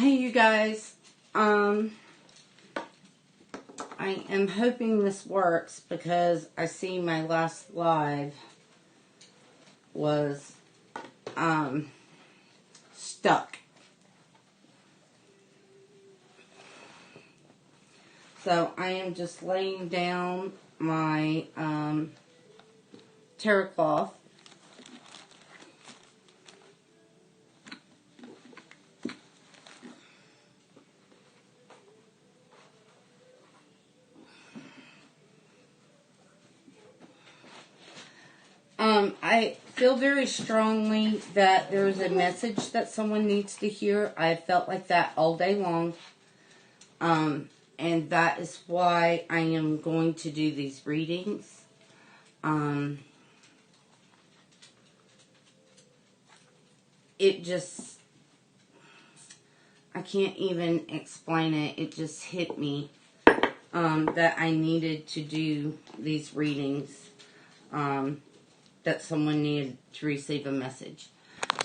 Hey, you guys. I am hoping this works because I see my last live was stuck. So I am just laying down my terra cloth. I feel very strongly that there is a message that someone needs to hear. I felt like that all day long. And that is why I am going to do these readings. It just, I can't even explain it. It just hit me that I needed to do these readings. That someone needed to receive a message.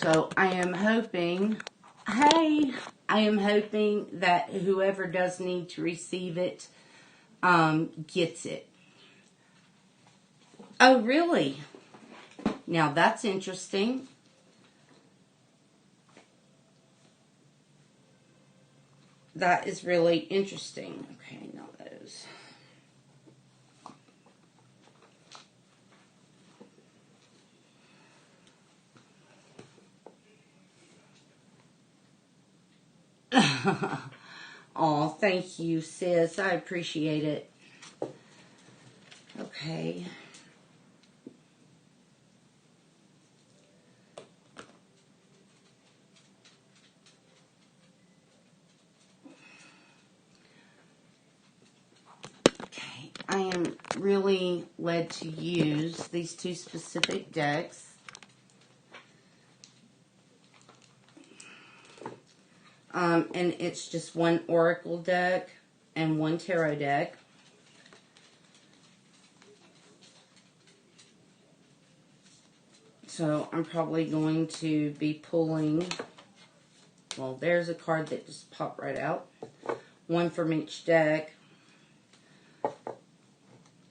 So I am hoping, I am hoping that whoever does need to receive it gets it. Oh, really? Now that's interesting. That is really interesting. Okay, now those. Oh, thank you, sis. I appreciate it. Okay. Okay, I am really led to use these two specific decks. And it's just one Oracle deck and one Tarot deck. So I'm probably going to be pulling, well, there's a card that just popped right out. One from each deck.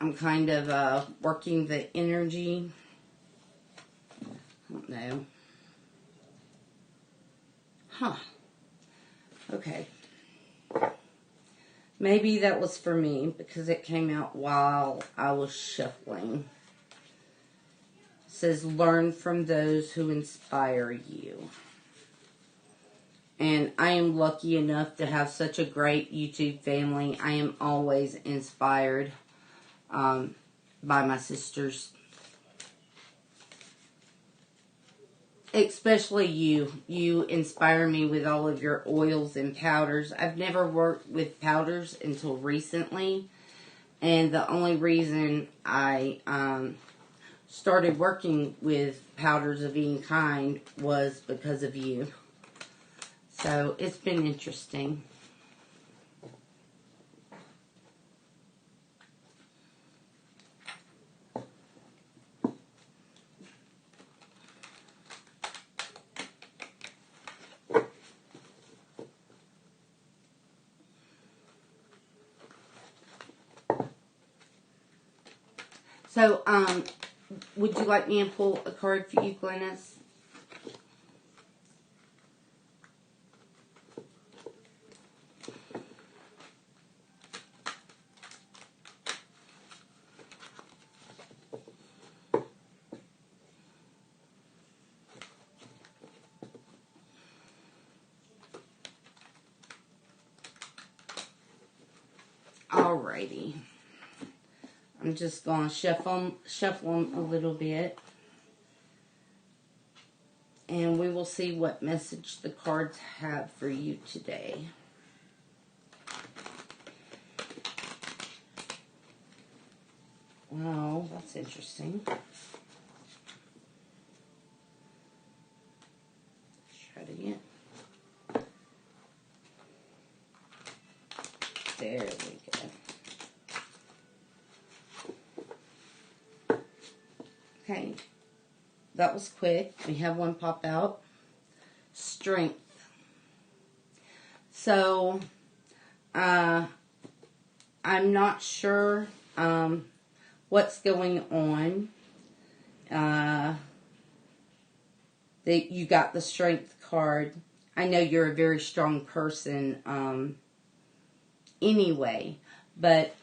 I'm kind of working the energy. I don't know. Huh. Okay. Maybe that was for me because it came out while I was shuffling. It says, learn from those who inspire you. And I am lucky enough to have such a great YouTube family. I am always inspired by my sisters. Especially you. You inspire me with all of your oils and powders. I've never worked with powders until recently. And the only reason I started working with powders of any kind was because of you. So it's been interesting. So, would you like me to pull a card for you, Glennis? Alrighty. I'm just going to shuffle them a little bit. And we will see what message the cards have for you today. Wow, that's interesting. Let's try it again. There we go. Okay. That was quick. We have one pop out. Strength. So, I'm not sure what's going on. That you got the Strength card. I know you're a very strong person anyway, but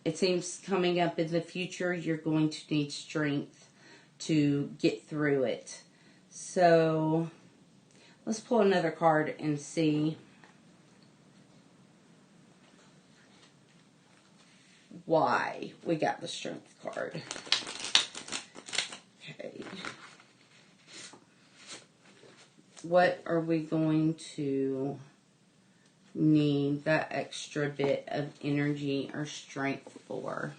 it seems coming up in the future you're going to need strength to get through it. So let's pull another card and see why we got the Strength card. Okay. What are we going to need that extra bit of energy or strength for?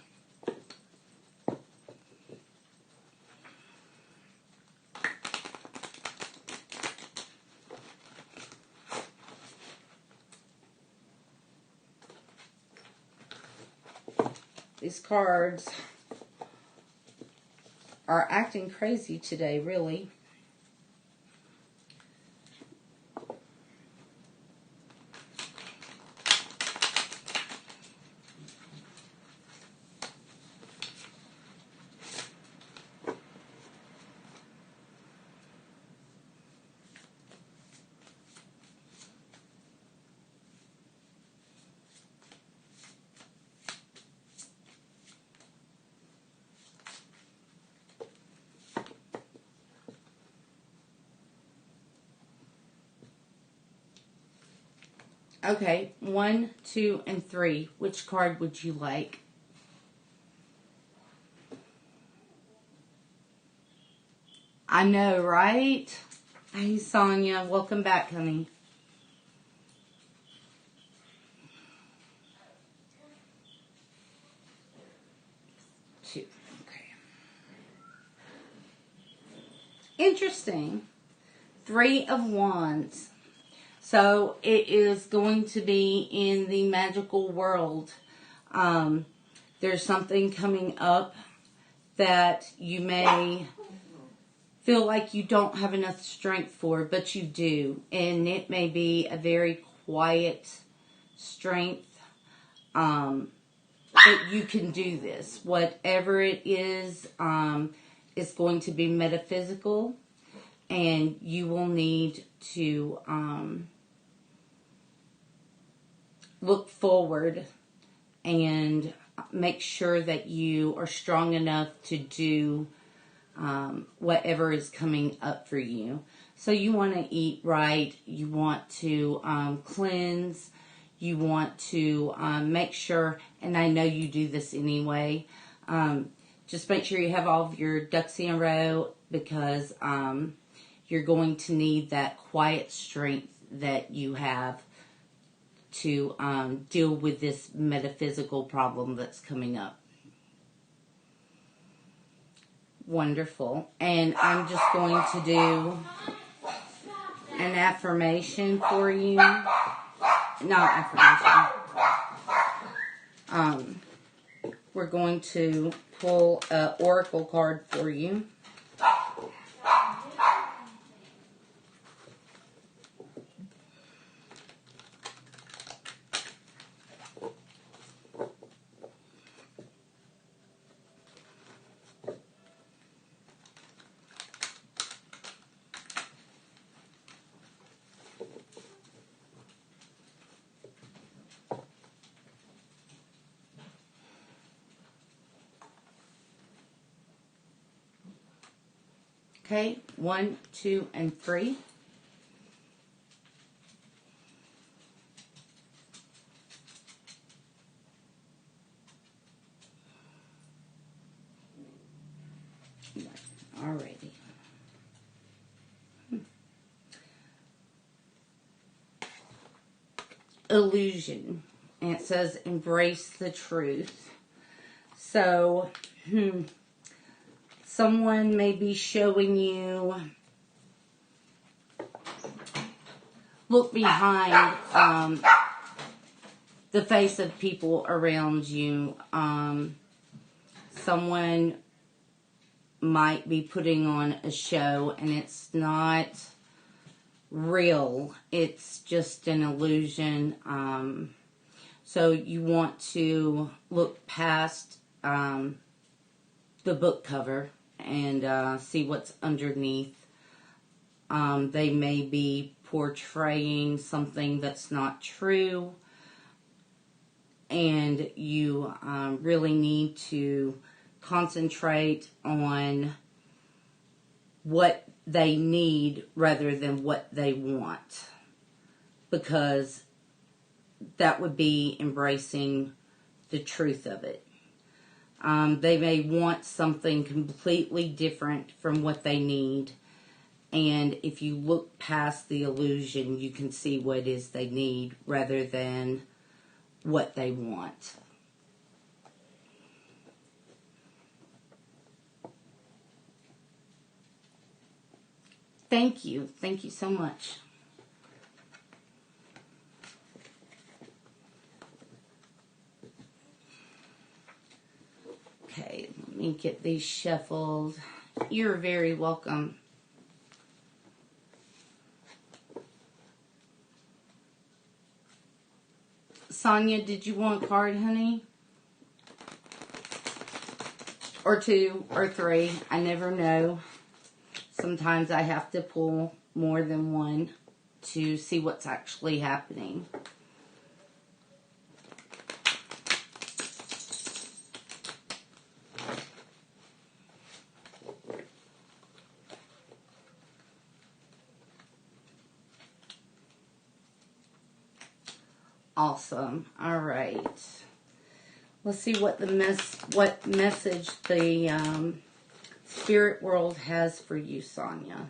These cards are acting crazy today, really. Okay, 1, 2, and 3. Which card would you like? I know, right? Hey, Sonia. Welcome back, honey. Two. Okay. Interesting. 3 of Wands. So it is going to be in the magical world. There's something coming up that you may feel like you don't have enough strength for, but you do. And it may be a very quiet strength. That you can do this. Whatever it is going to be metaphysical. And you will need to look forward and make sure that you are strong enough to do whatever is coming up for you. So you want to eat right. You want to cleanse. You want to make sure, and I know you do this anyway, just make sure you have all of your ducks in a row, because you're going to need that quiet strength that you have to deal with this metaphysical problem that's coming up. Wonderful. And I'm just going to do an affirmation for you. Not affirmation. We're going to pull an oracle card for you. Okay, 1, 2, and 3. Alrighty. Illusion. And it says embrace the truth. So, someone may be showing you, look behind the face of people around you. Someone might be putting on a show, and it's not real. It's just an illusion. So you want to look past the book cover and see what's underneath. They may be portraying something that's not true, and you really need to concentrate on what they need rather than what they want, because that would be embracing the truth of it. They may want something completely different from what they need, and if you look past the illusion, you can see what it is they need rather than what they want. Thank you. Thank you so much. Okay, let me get these shuffled. You're very welcome. Sonia, did you want a card, honey? Or two, or three. I never know. Sometimes I have to pull more than one to see what's actually happening. Awesome. All right. Let's see what what message the spirit world has for you, Sonia.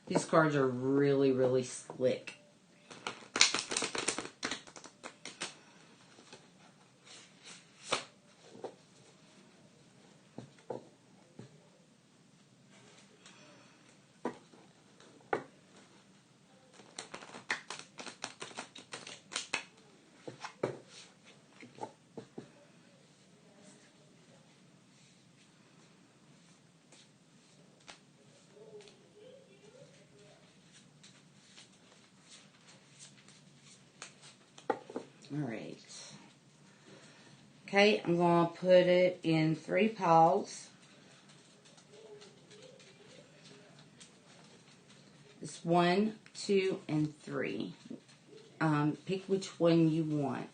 These cards are really, really slick. All right. Okay, I'm going to put it in 3 piles. It's 1, 2, and 3. Pick which one you want.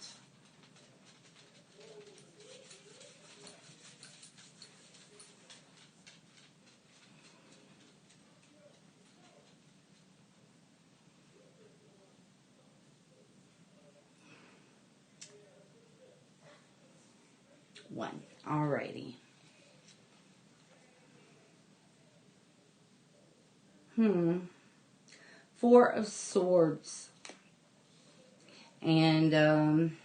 One. Alrighty. 4 of Swords. And I'm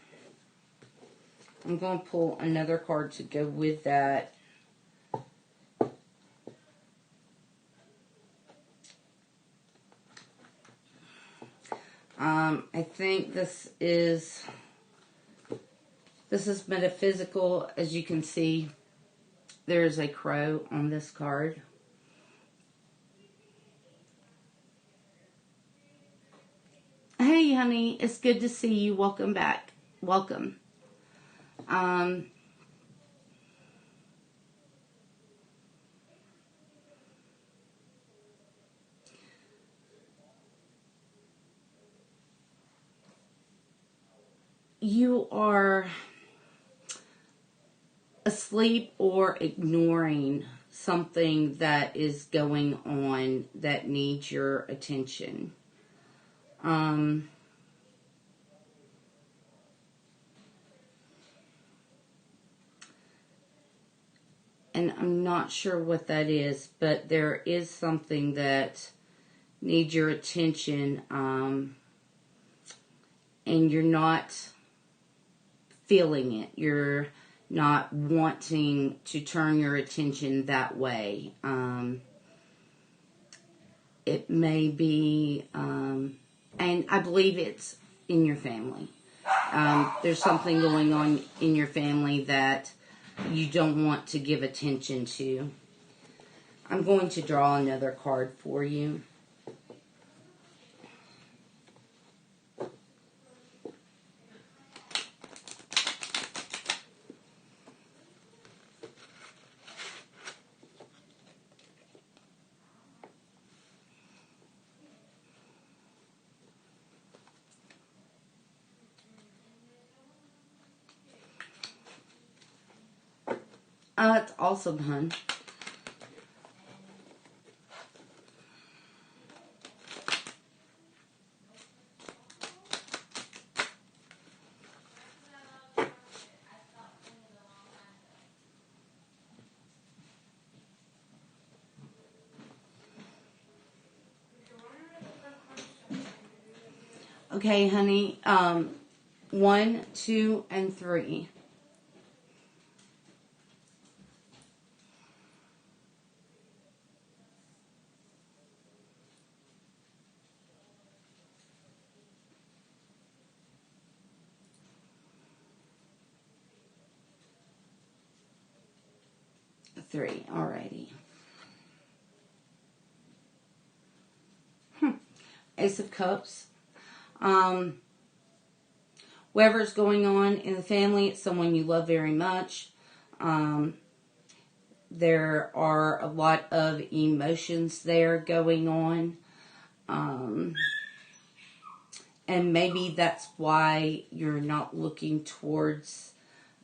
going to pull another card to go with that. I think this is metaphysical. As you can see, there's a crow on this card. Hey, honey, it's good to see you. Welcome back. Welcome. You are asleep or ignoring something that is going on that needs your attention. And I'm not sure what that is, but there is something that needs your attention, and you're not feeling it. You're not wanting to turn your attention that way. It may be and I believe it's in your family. There's something going on in your family that you don't want to give attention to. I'm going to draw another card for you. It's awesome, hun. Okay, honey. 1, 2, and 3. Three. Alrighty. Ace of Cups. Whatever's going on in the family, it's someone you love very much. There are a lot of emotions there going on. And maybe that's why you're not looking towards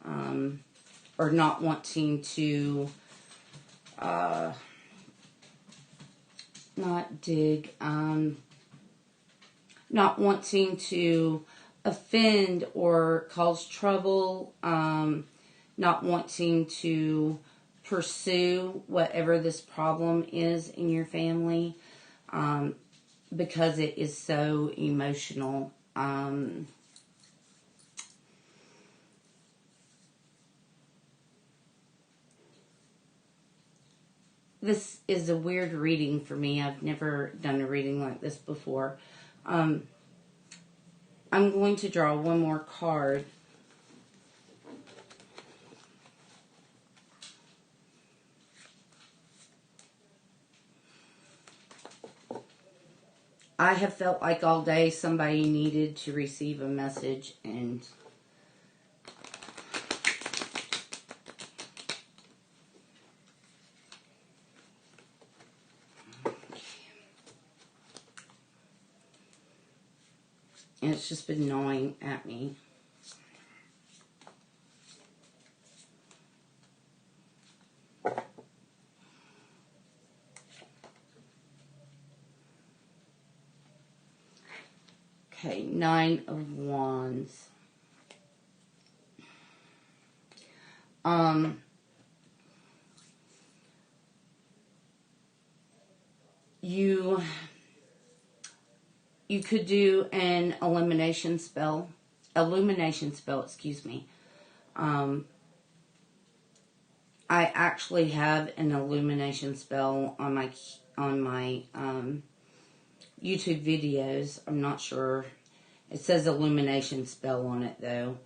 or not wanting to not wanting to offend or cause trouble, not wanting to pursue whatever this problem is in your family, because it is so emotional. This is a weird reading for me. I've never done a reading like this before. I'm going to draw one more card. I have felt like all day somebody needed to receive a message, and it's just been gnawing at me. Okay, 9 of Wands. You could do an illumination spell, excuse me. I actually have an illumination spell on my YouTube videos. I'm not sure. It says illumination spell on it though.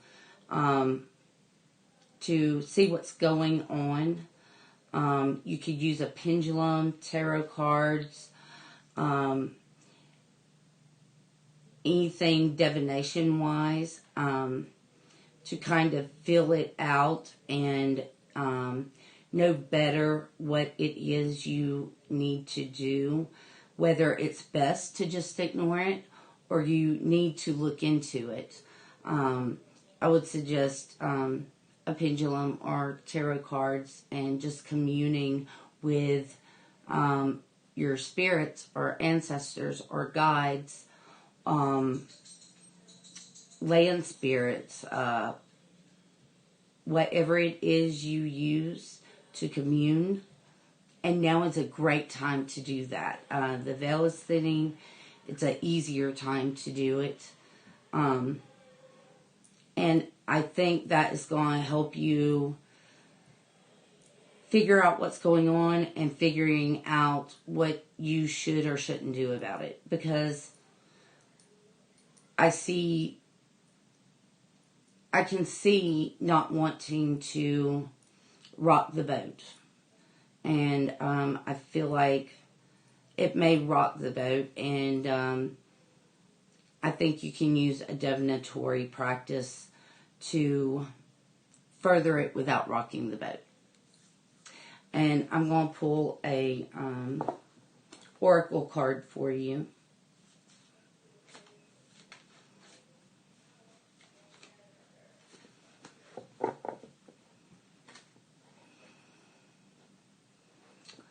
To see what's going on, you could use a pendulum, tarot cards, anything divination wise, to kind of feel it out and know better what it is you need to do, whether it's best to just ignore it or you need to look into it. I would suggest a pendulum or tarot cards and just communing with your spirits or ancestors or guides, land spirits, whatever it is you use to commune. And now is a great time to do that. The veil is thinning. It's an easier time to do it. And I think that is going to help you figure out what's going on and figuring out what you should or shouldn't do about it. Because I can see not wanting to rock the boat. And I feel like it may rock the boat. And I think you can use a divinatory practice to further it without rocking the boat. And I'm going to pull a oracle card for you.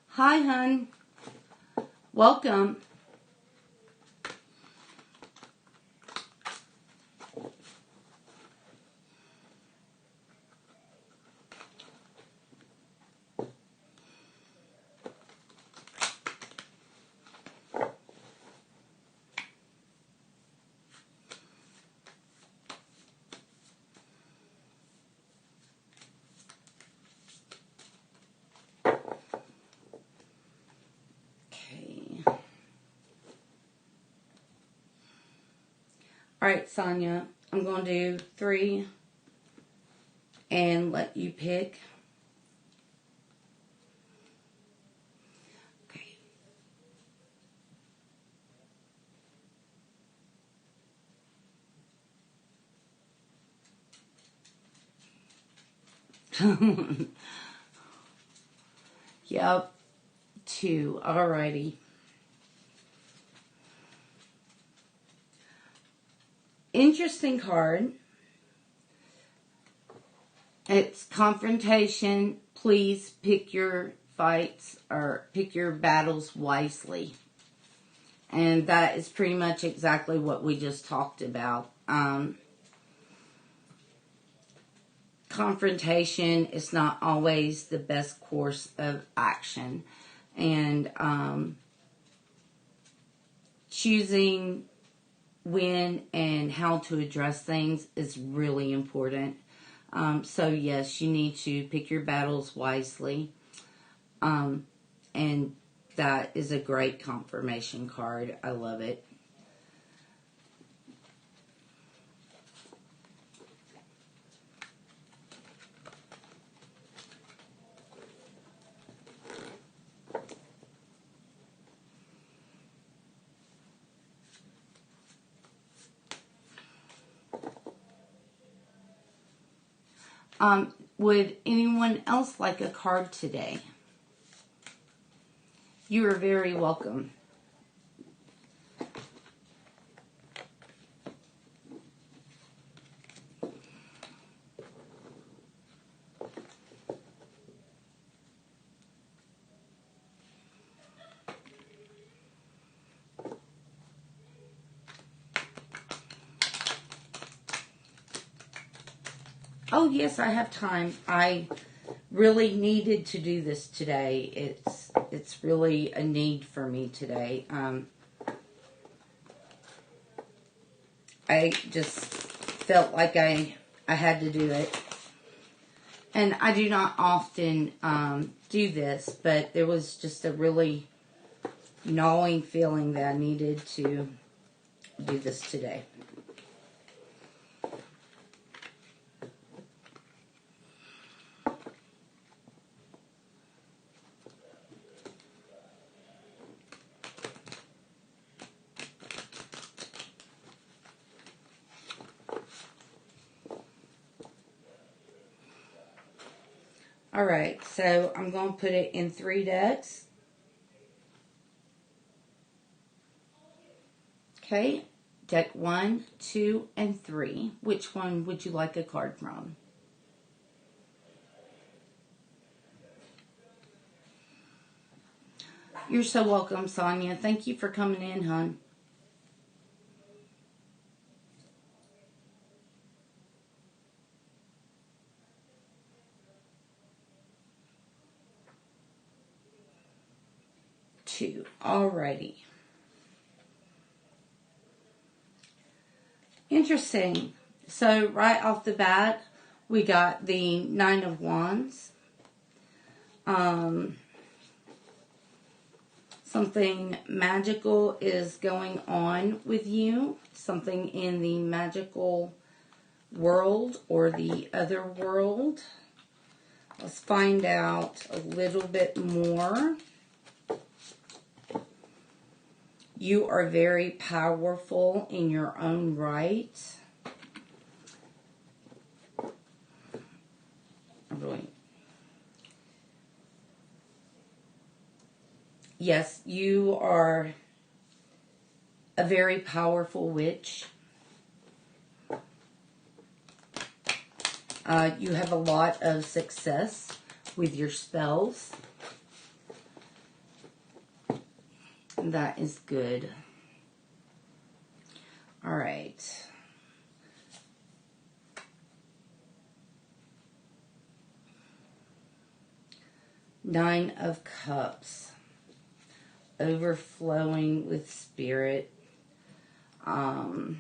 Hi, hun. Welcome. All right, Sonia, I'm going to do 3 and let you pick. Okay. Yep, 2. Alrighty. Interesting card. It's confrontation. Please pick your fights or pick your battles wisely. And that is pretty much exactly what we just talked about. Confrontation is not always the best course of action. And choosing when and how to address things is really important. So yes, you need to pick your battles wisely. And that is a great confirmation card. I love it. Would anyone else like a card today? You are very welcome. Oh yes, I have time. I really needed to do this today. It's really a need for me today. I just felt like I had to do it. And I do not often do this, but there was just a really gnawing feeling that I needed to do this today. Alright, so I'm going to put it in 3 decks. Okay, deck 1, 2, and 3. Which one would you like a card from? You're so welcome, Sonia. Thank you for coming in, hon. Two. Alrighty. Interesting. So right off the bat, we got the 9 of Wands. Something magical is going on with you. Something in the magical world or the other world. Let's find out a little bit more. You are very powerful in your own right. Yes, you are a very powerful witch. You have a lot of success with your spells. That is good. All right. Nine of Cups. Overflowing with spirit. I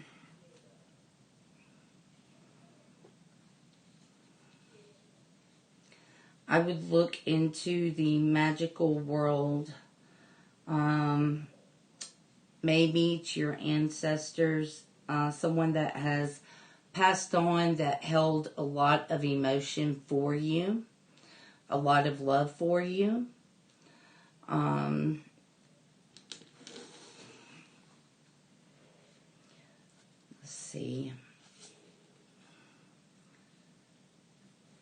would look into the magical world. Maybe to your ancestors. Someone that has passed on that held a lot of emotion for you. A lot of love for you. Let's see.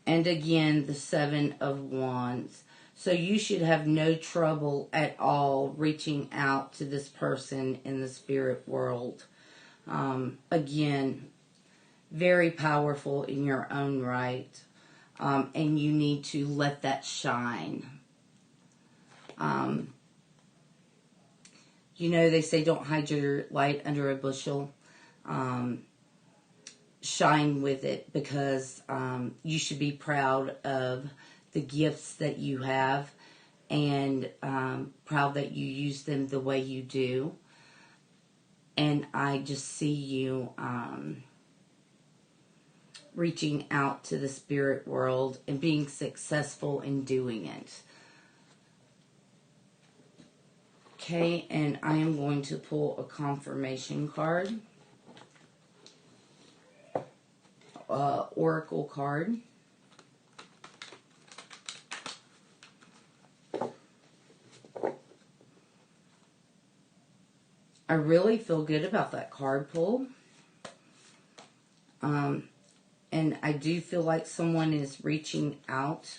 And again, the Seven of Wands. So you should have no trouble at all reaching out to this person in the spirit world. Again, very powerful in your own right. And you need to let that shine. You know, they say don't hide your light under a bushel. Shine with it, because you should be proud of the gifts that you have, and proud that you use them the way you do. And I just see you reaching out to the spirit world and being successful in doing it. Okay, and I am going to pull a confirmation card. Oracle card. I really feel good about that card pull. And I do feel like someone is reaching out,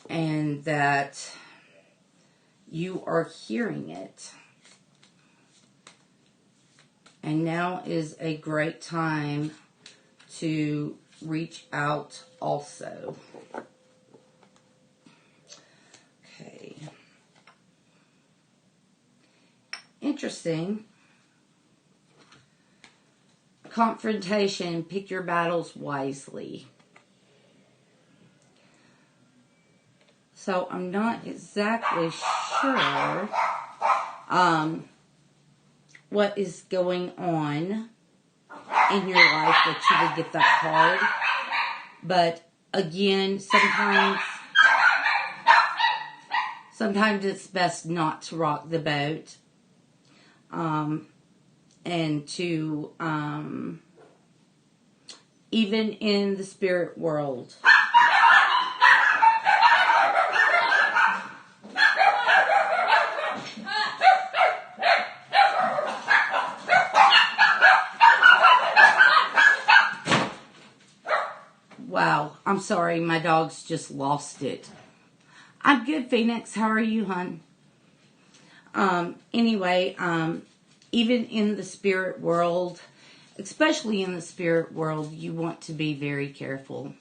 and that you are hearing it. And now is a great time to reach out also. Okay. Interesting. Confrontation. Pick your battles wisely. So I'm not exactly sure what is going on in your life that you would get that card. But again, sometimes it's best not to rock the boat. And to, even in the spirit world. Wow, I'm sorry, my dog's just lost it. I'm good, Phoenix. How are you, hon? Anyway, even in the spirit world, especially in the spirit world, you want to be very careful.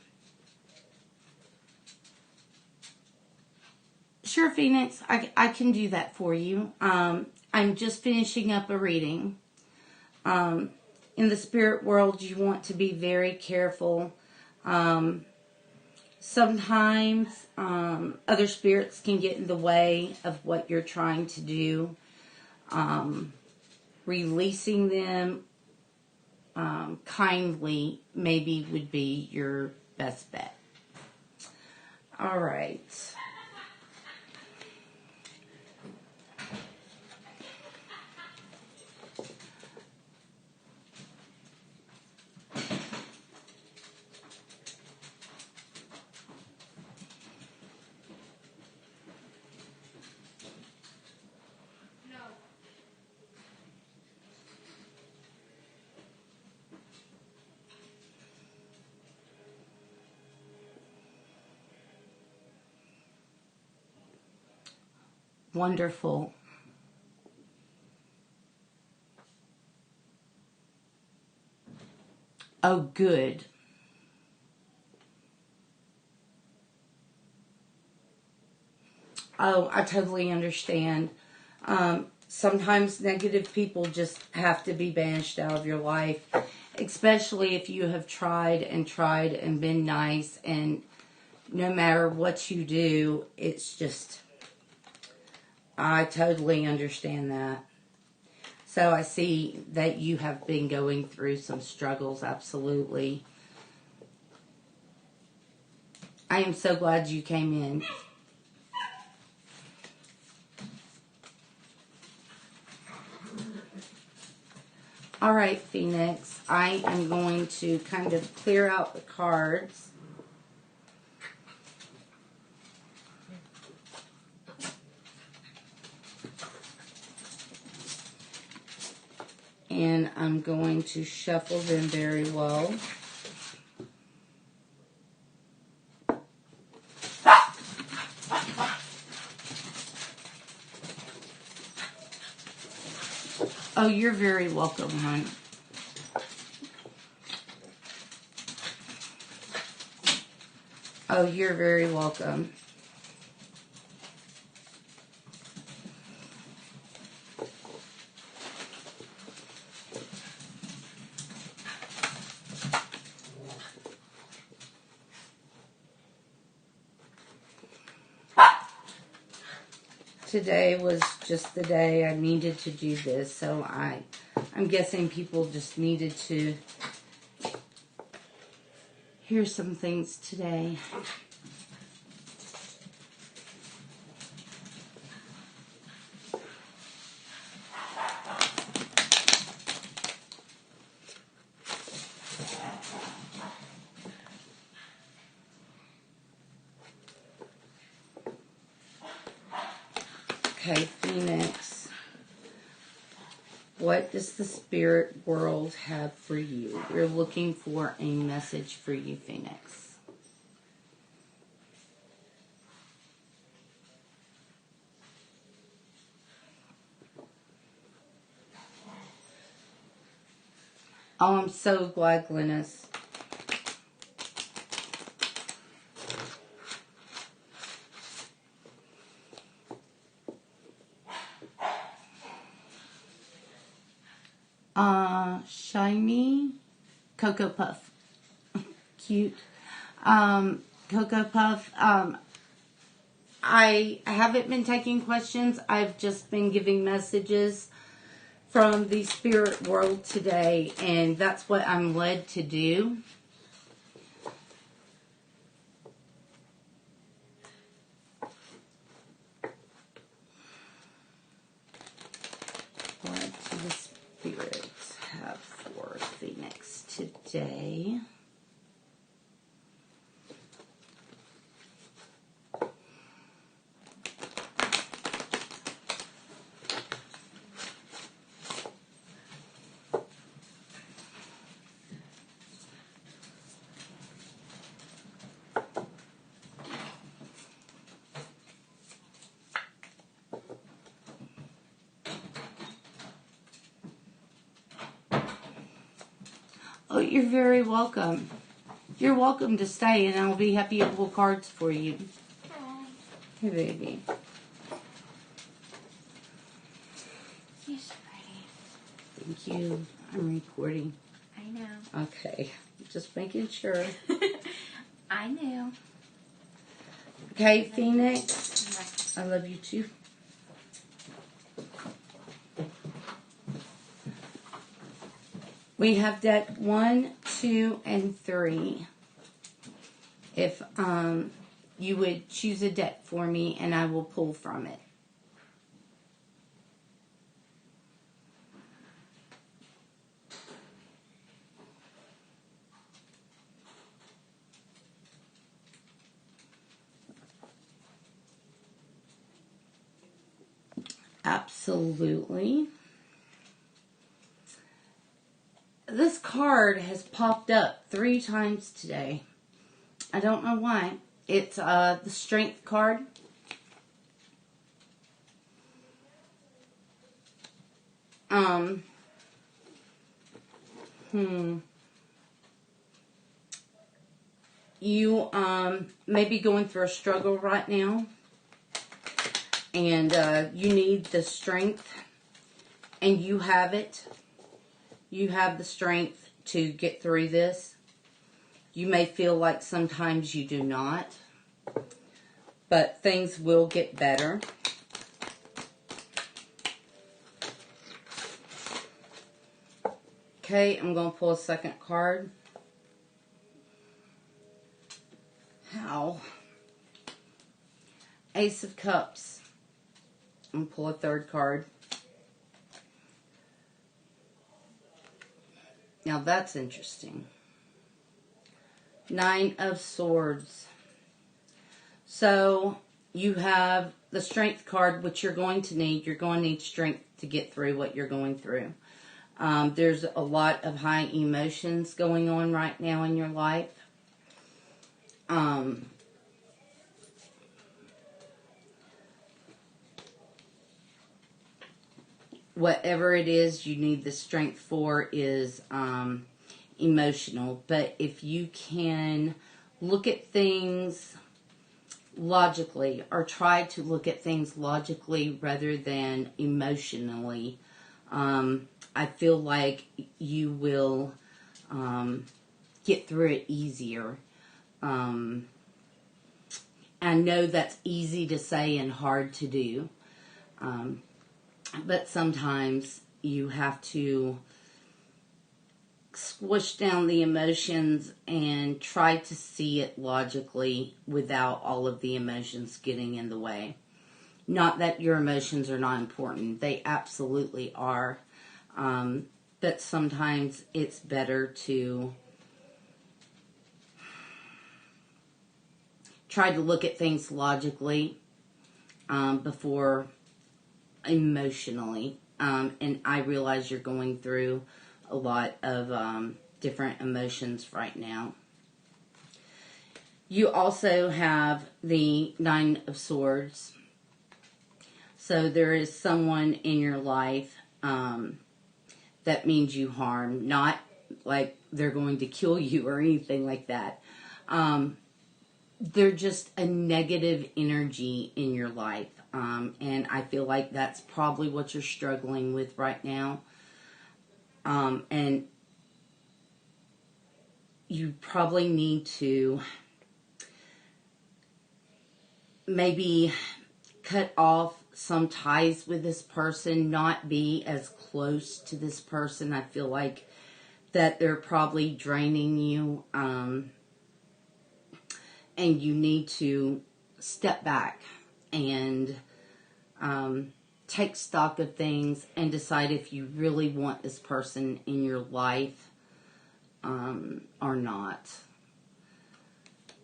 Sure, Phoenix, I can do that for you. I'm just finishing up a reading. In the spirit world, you want to be very careful. Sometimes other spirits can get in the way of what you're trying to do. Releasing them kindly maybe would be your best bet. All right. Wonderful. Oh, good. Oh, I totally understand. Sometimes negative people just have to be banished out of your life, especially if you have tried and been nice, and no matter what you do, it's just, I totally understand that. So I see that you have been going through some struggles, absolutely. I am so glad you came in. All right, Phoenix, I am going to kind of clear out the cards. And I'm going to shuffle them very well. Oh, you're very welcome, hon. Oh, you're very welcome. Today was just the day I needed to do this, so I'm guessing people just needed to hear some things today. Okay, Phoenix. What does the spirit world have for you? We're looking for a message for you, Phoenix. Oh, I'm so glad, Glynis. Shiny Cocoa Puff. Cute. Cocoa Puff. I haven't been taking questions. I've just been giving messages from the spirit world today, and that's what I'm led to do. What do the spirits have for Phoenix today? Oh, you're very welcome. You're welcome to stay, and I'll be happy to pull cards for you. Hi. Hey, baby. You're so pretty. Thank you. I'm recording. I know. Okay. Just making sure. I knew. Okay, Phoenix. I love you too. We have deck 1, 2, and 3. If you would choose a deck for me, and I will pull from it. Absolutely. This card has popped up 3 times today. I don't know why. It's the Strength card. You may be going through a struggle right now, and you need the strength, and you have it. You have the strength to get through this. You may feel like sometimes you do not, but things will get better. Okay, I'm going to pull a second card. How? Ace of Cups. I'm going to pull a third card. Now that's interesting. Nine of Swords. So you have the Strength card, which you're going to need. You're going to need strength to get through what you're going through. There's a lot of high emotions going on right now in your life. Whatever it is you need the strength for is emotional. But if you can look at things logically, or try to look at things logically rather than emotionally, I feel like you will get through it easier. I know that's easy to say and hard to do. But sometimes you have to squish down the emotions and try to see it logically without all of the emotions getting in the way. Not that your emotions are not important. They absolutely are. But sometimes it's better to try to look at things logically before emotionally. And I realize you're going through a lot of different emotions right now. You also have the Nine of Swords. So there is someone in your life that means you harm. Not like they're going to kill you or anything like that. They're just a negative energy in your life. And I feel like that's probably what you're struggling with right now. And you probably need to maybe cut off some ties with this person, not be as close to this person. I feel like that they're probably draining you, and you need to step back and take stock of things and decide if you really want this person in your life or not.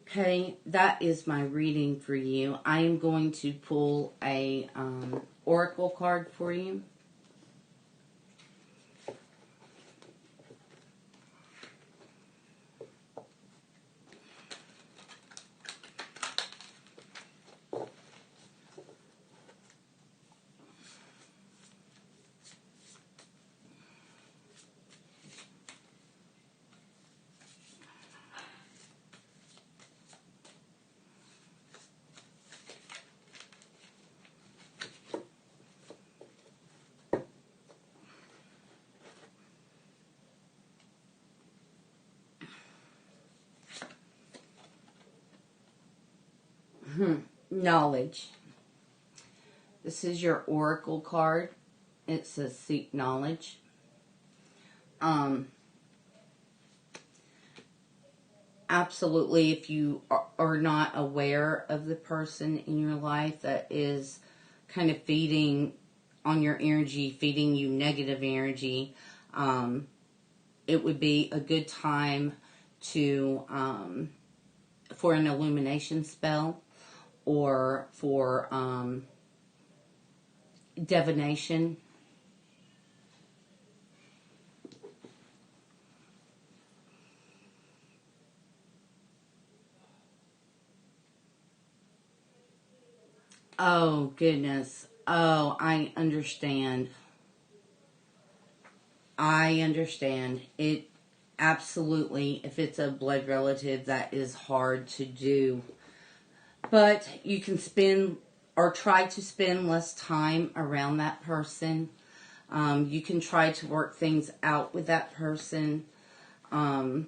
Okay, that is my reading for you. I am going to pull a oracle card for you. Knowledge. This is your oracle card. It says seek knowledge. Absolutely, if you are not aware of the person in your life that is kind of feeding on your energy, feeding you negative energy, it would be a good time to for an illumination spell, or for divination. Oh, goodness. Oh, I understand. I understand. It absolutely, if it's a blood relative, that is hard to do. But you can spend or try to spend less time around that person. You can try to work things out with that person. You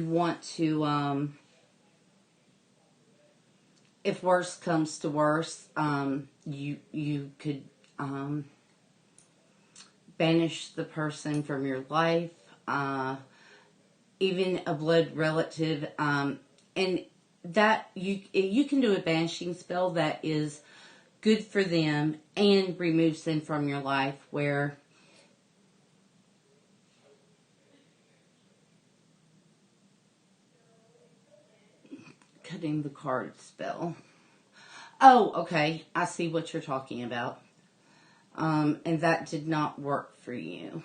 want to, if worse comes to worse, you could banish the person from your life. Even a blood relative, and that you can do a banishing spell that is good for them and removes them from your life, where cutting the card spell. Oh, okay. I see what you're talking about. And that did not work for you.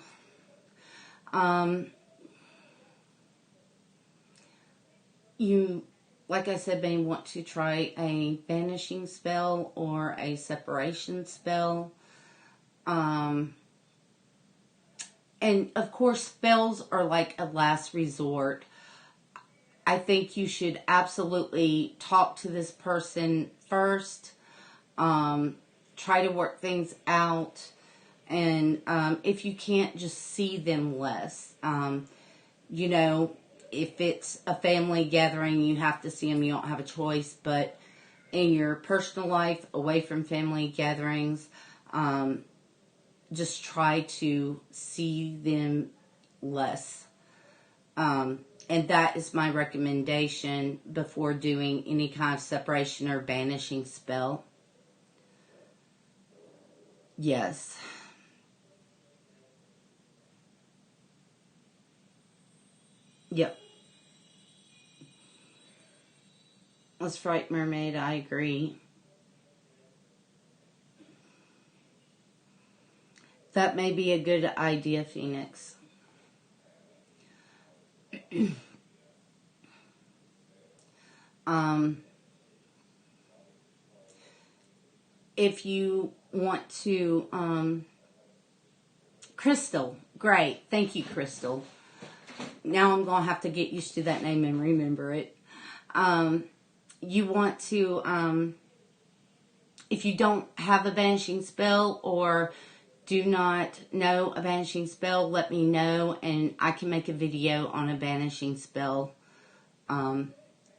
You, like I said, may want to try a banishing spell or a separation spell. And of course, spells are like a last resort. I think you should absolutely talk to this person first. Try to work things out. And if you can't, just see them less. You know, if it's a family gathering, you have to see them. You don't have a choice. But in your personal life, away from family gatherings, just try to see them less. And that is my recommendation before doing any kind of separation or banishing spell. Yes. Yep. That's right, Mermaid. I agree. That may be a good idea, Phoenix. If you want to, Crystal. Great. Thank you, Crystal. Now I'm going to have to get used to that name and remember it. You want to, if you don't have a banishing spell or do not know a banishing spell, let me know and I can make a video on a banishing spell.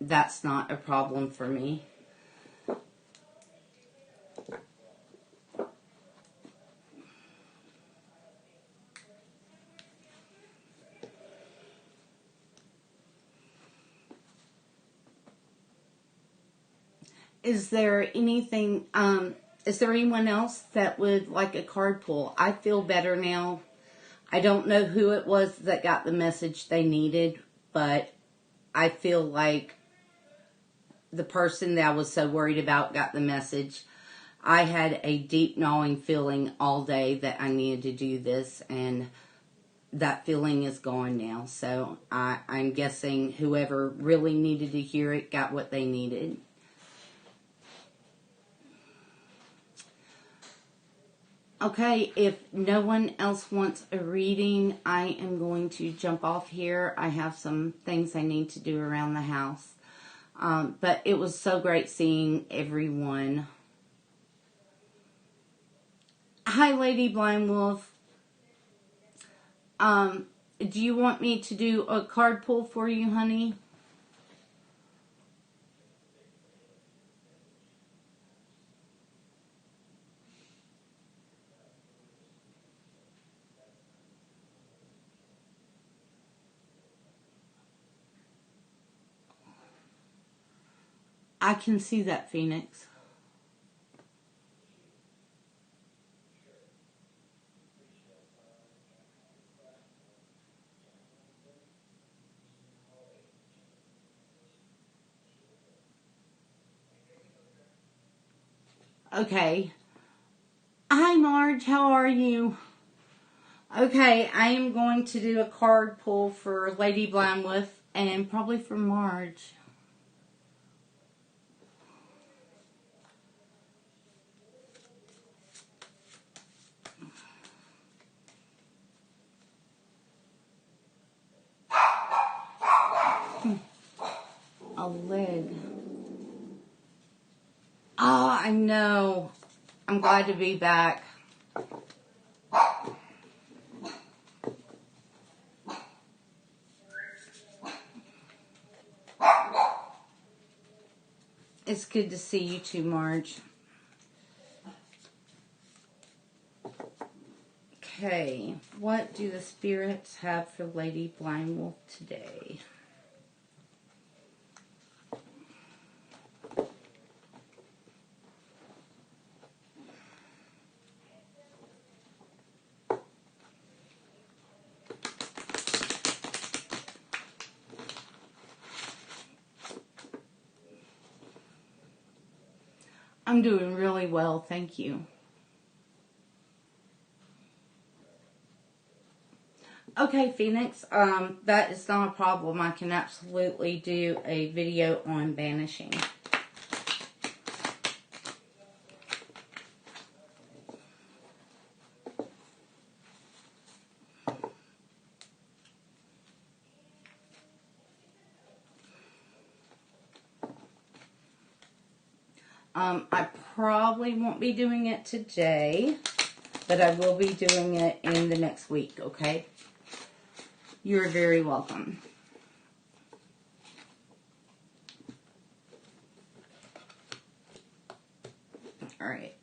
That's not a problem for me. Is there anything, is there anyone else that would like a card pull? I feel better now. I don't know who it was that got the message they needed, but I feel like the person that I was so worried about got the message. I had a deep gnawing feeling all day that I needed to do this, and that feeling is gone now. So I'm guessing whoever really needed to hear it got what they needed. Okay, if no one else wants a reading, I am going to jump off here. I have some things I need to do around the house. But it was so great seeing everyone. Hi, Lady Blind Wolf. Do you want me to do a card pull for you, honey? I can see that, Phoenix. Okay. Hi, Marge. How are you? Okay, I am going to do a card pull for Lady Blind Wolf and probably for Marge. I know. I'm glad to be back. It's good to see you too, Marge. Okay, what do the spirits have for Lady Blind Wolf today? I'm doing really well, thank you. Okay, Phoenix, that is not a problem. I can absolutely do a video on banishing. I probably won't be doing it today, but I will be doing it in the next week, okay? You're very welcome. All right.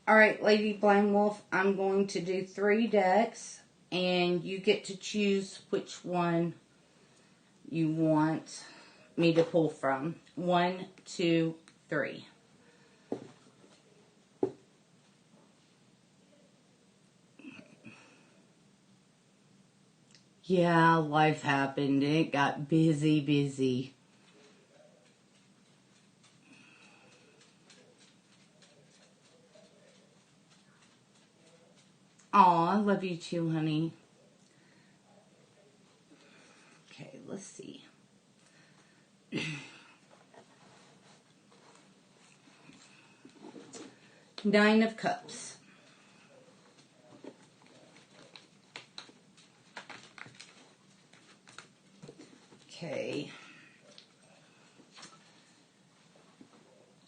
All right, Lady Blind Wolf, I'm going to do 3 decks, and you get to choose which one you want me to pull from. 1, 2, 3. Yeah, life happened. It got busy. Aw, I love you too, honey. Okay, let's see. 9 of Cups. Okay.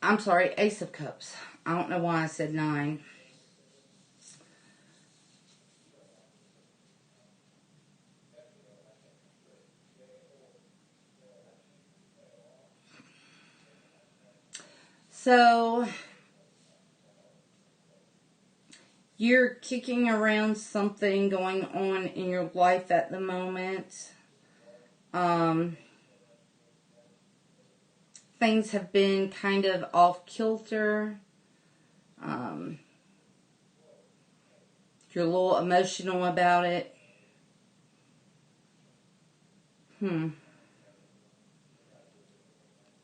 I'm sorry, Ace of Cups. I don't know why I said 9. So, you're kicking around something going on in your life at the moment. Things have been kind of off kilter. You're a little emotional about it.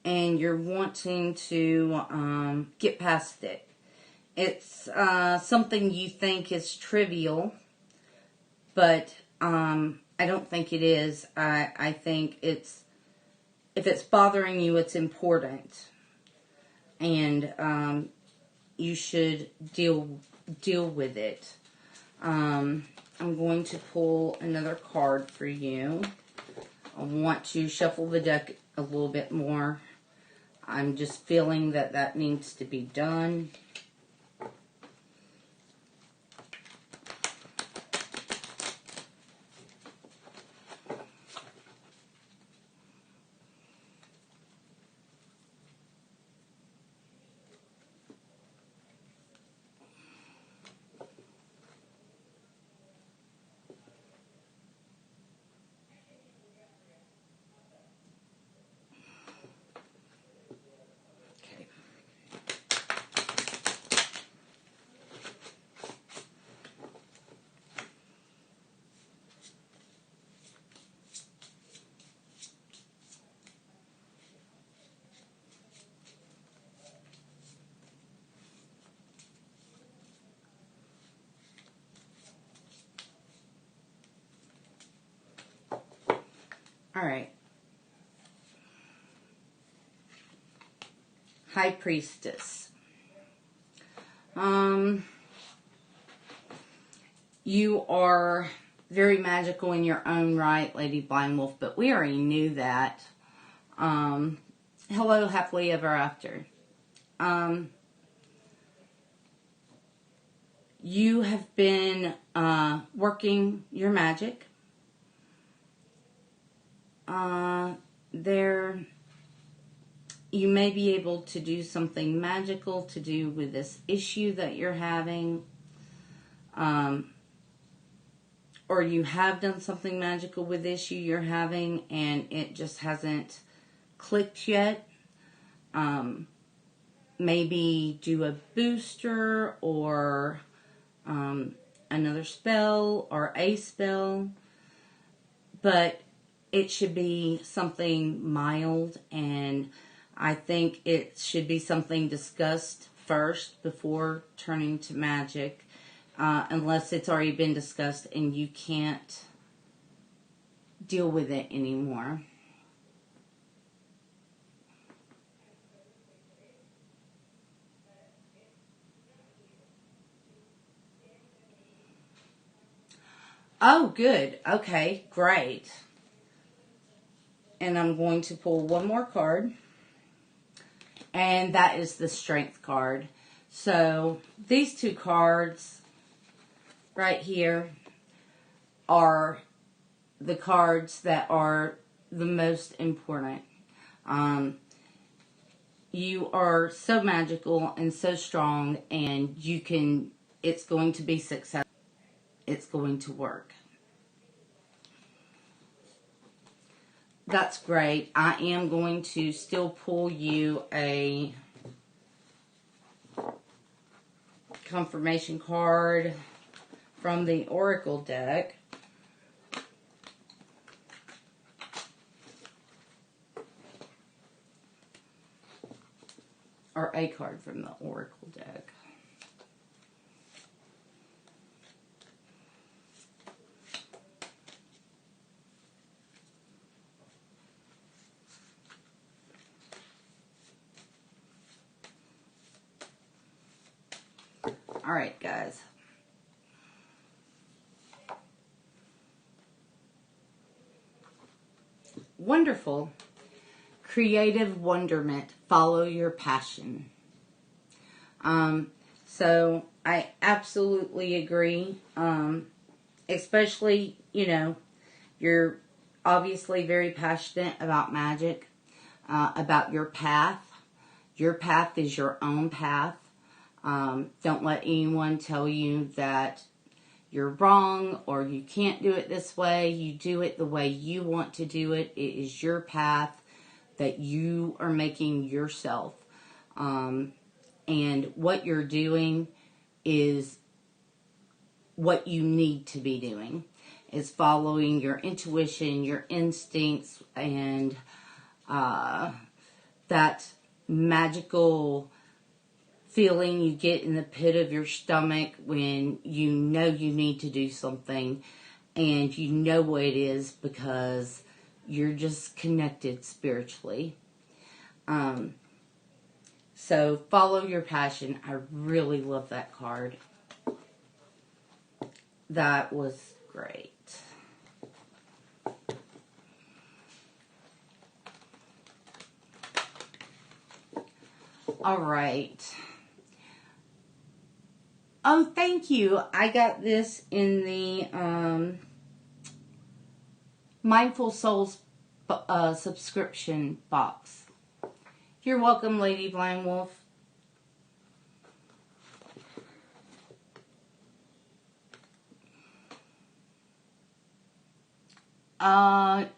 And you're wanting to get past it. It's something you think is trivial, but I don't think it is. I think it's, if it's bothering you, it's important, and you should deal with it. I'm going to pull another card for you. I want to shuffle the deck a little bit more. I'm just feeling that needs to be done. All right. High Priestess. You are very magical in your own right, Lady Blind Wolf, but we already knew that. Hello, happily ever after. You have been working your magic. There, you may be able to do something magical to do with this issue that you're having. Or you have done something magical with the issue you're having and it just hasn't clicked yet. Maybe do a booster or another spell or a spell. But it should be something mild, and I think it should be something discussed first before turning to magic. Unless it's already been discussed and you can't deal with it anymore. Oh, good. Okay, great. And I'm going to pull one more card. And that is the Strength card. So, these two cards right here are the cards that are the most important. You are so magical and so strong, and it's going to be successful. It's going to work. That's great. I am going to still pull you a confirmation card from the Oracle deck. Or a card from the Oracle deck. Alright, guys. Wonderful. Creative wonderment. Follow your passion. So I absolutely agree. Especially, you're obviously very passionate about magic, about your path. Your path is your own path. Don't let anyone tell you that you're wrong or you can't do it this way. You do it the way you want to do it. It is your path that you are making yourself. And what you're doing is what you need to be doing. Is following your intuition, your instincts, and that magical feeling you get in the pit of your stomach when you know you need to do something and you know what it is because you're just connected spiritually. So follow your passion. I really love that card. That was great. All right. Oh, thank you. I got this in the Mindful Souls subscription box. You're welcome, Lady Blind Wolf.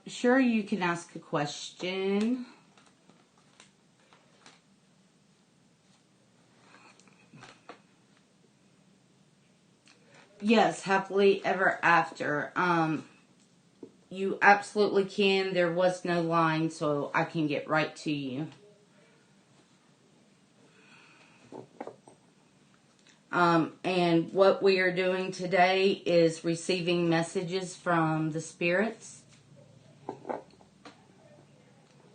Sure, you can ask a question. Yes, happily ever after. You absolutely can. There was no line, so I can get right to you. And what we are doing today is receiving messages from the spirits.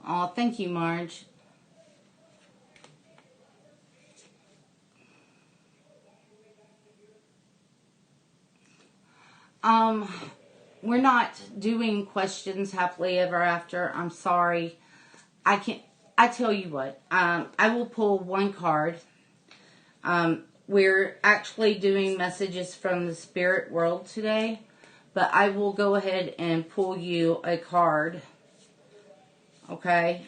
Oh, thank you, Marge. We're not doing questions happily ever after. I'm sorry. I tell you what, I will pull one card. We're actually doing messages from the spirit world today, but I will go ahead and pull you a card. Okay.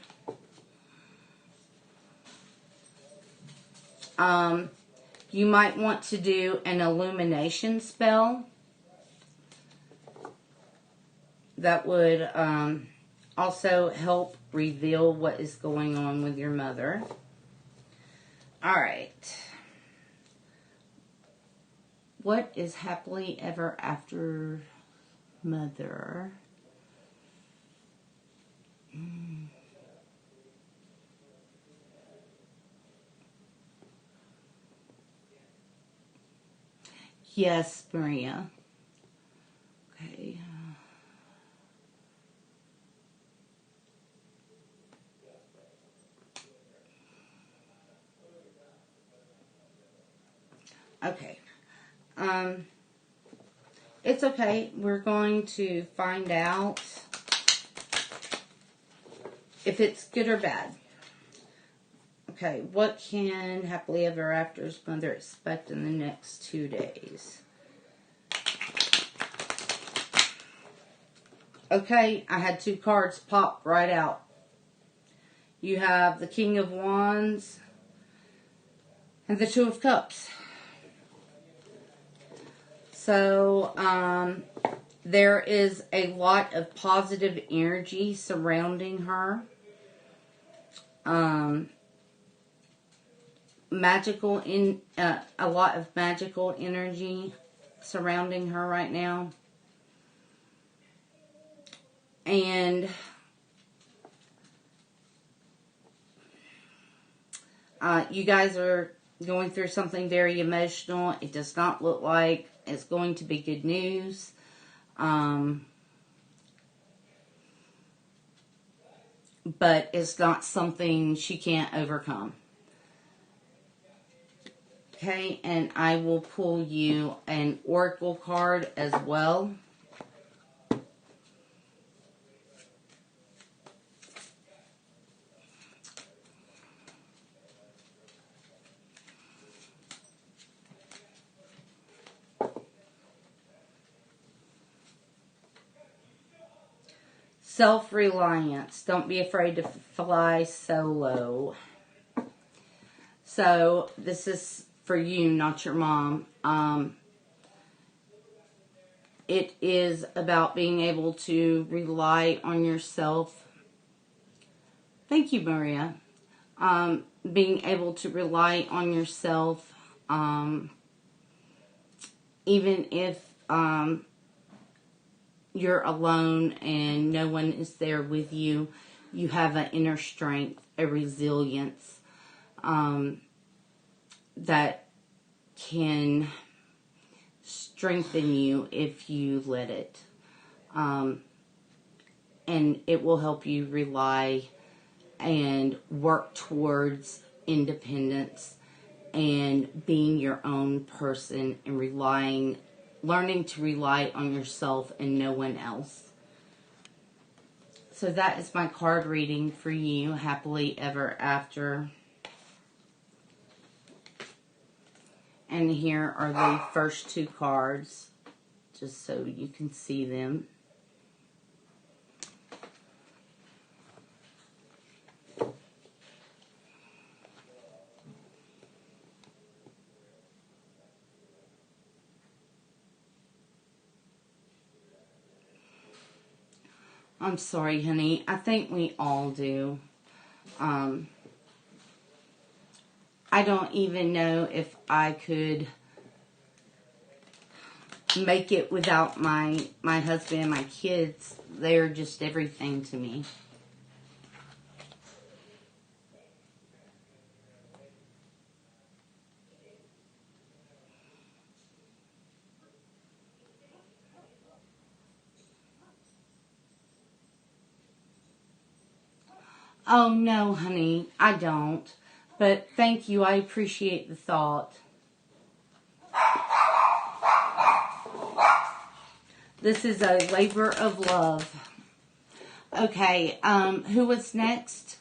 You might want to do an illumination spell. That would also help reveal what is going on with your mother. All right. What is happily ever after mother? Yes, Maria. Okay. Okay. It's okay. We're going to find out if it's good or bad. Okay, what can happily ever after's mother expect in the next 2 days? Okay, I had 2 cards pop right out. You have the King of Wands and the 2 of Cups. So, there is a lot of positive energy surrounding her. A lot of magical energy surrounding her right now. And you guys are going through something very emotional. It does not look like it's going to be good news. But it's not something she can't overcome. Okay, and I will pull you an oracle card as well. Self-reliance. Don't be afraid to fly solo. So, this is for you, not your mom. It is about being able to rely on yourself. Thank you, Maria. Being able to rely on yourself, even if you're alone and no one is there with you, you have an inner strength, a resilience that can strengthen you if you let it. And it will help you rely and work towards independence and being your own person and learning to rely on yourself and no one else. So that is my card reading for you, happily ever after. And here are the first 2 cards, just so you can see them. I'm sorry, honey. I think we all do. I don't even know if I could make it without my husband and my kids. They're just everything to me. Oh, no, honey, I don't. But thank you. I appreciate the thought. This is a labor of love. Okay, who was next?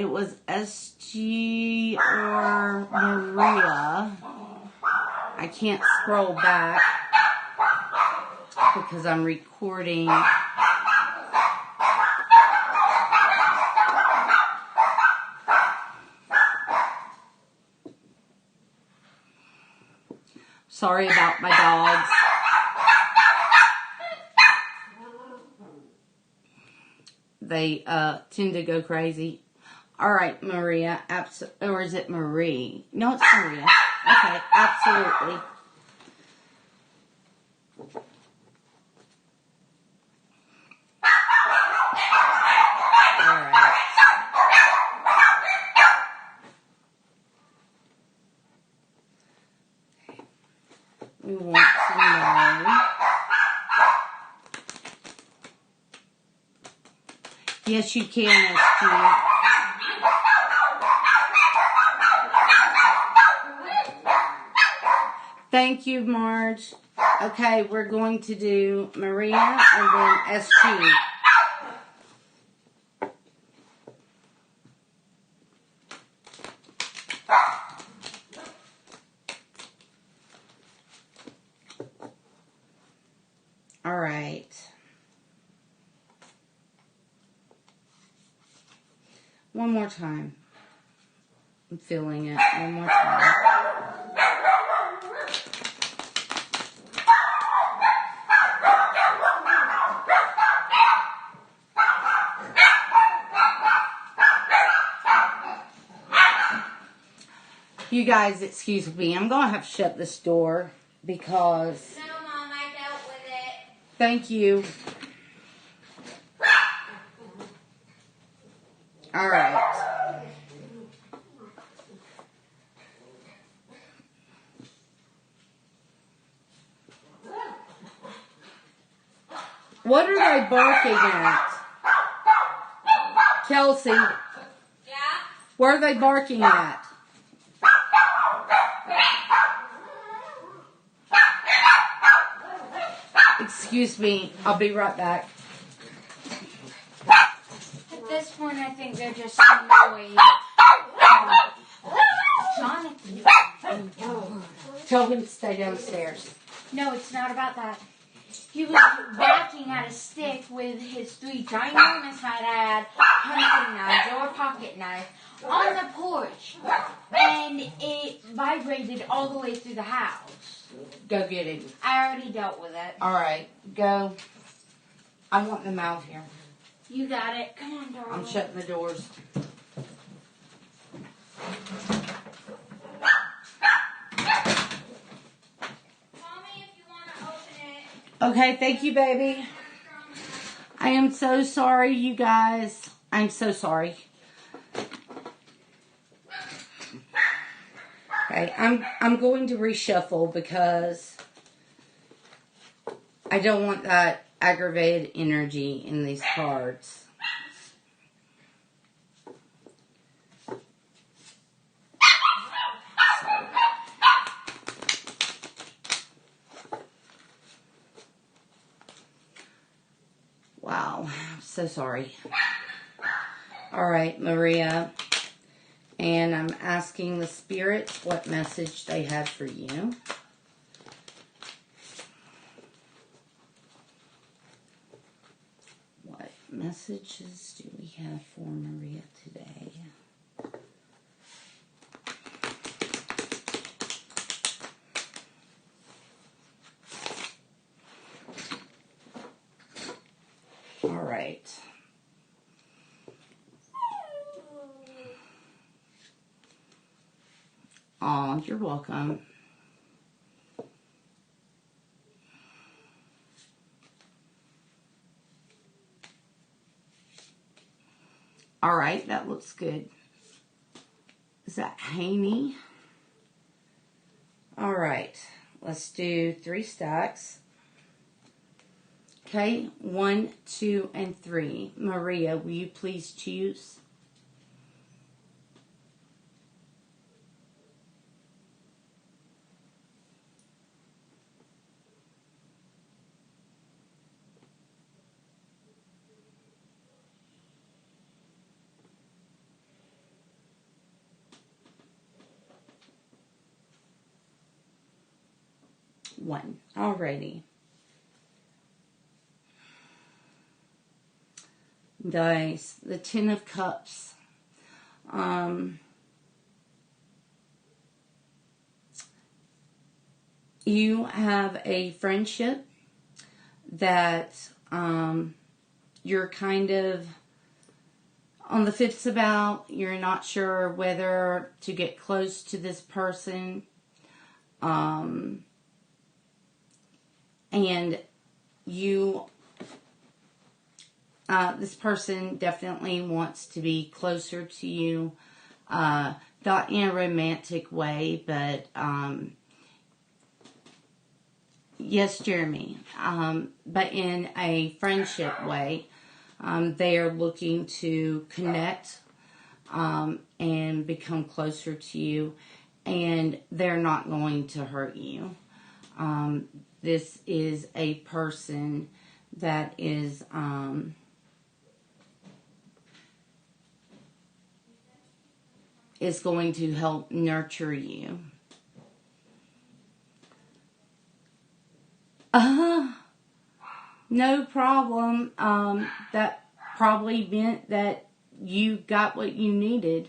it was SG or Maria. I can't scroll back because I'm recording. Sorry about my dogs. They tend to go crazy. All right, Maria. Or is it Marie? No, it's Maria. Okay, absolutely. All right. We want to know. Yes, you can, SG. Thank you, Marge. Okay, we're going to do Maria and then SG. All right. One more time. I'm feeling it. One more time. You guys, excuse me. I'm going to have to shut this door because... No, Mom, I dealt with it. Thank you. All right. What are they barking at? Kelsey, Yeah? where are they barking at? Excuse me. I'll be right back. At this point, I think they're just annoyed. Jonathan. Tell him to stay downstairs. No, it's not about that. He was whacking at a stick with his 3 ginormous, might I add, hunting knives or pocket knife on the porch. And it vibrated all the way through the house. Go get him. I already dealt with it. All right. Go. I want them out here. You got it. Come on, darling. I'm shutting the doors. Okay, thank you, baby. I am so sorry, you guys. I'm so sorry. Okay, I'm going to reshuffle because I don't want that aggravated energy in these cards. Wow, I'm so sorry. All right, Maria. And I'm asking the spirits what message they have for you. What messages do we have for Maria today? All right. Oh, you're welcome. All right, that looks good. Is that Haney? All right, let's do 3 stacks. Okay, 1, 2, and 3. Maria, will you please choose? one. Alrighty. Dice, the Ten of Cups. You have a friendship that you're kind of on the fence about. You're not sure whether to get close to this person. And you, this person definitely wants to be closer to you. Not in a romantic way, but yes, Jeremy. But in a friendship way. They are looking to connect and become closer to you, and they're not going to hurt you. This is a person that is going to help nurture you. No problem. That probably meant that you got what you needed.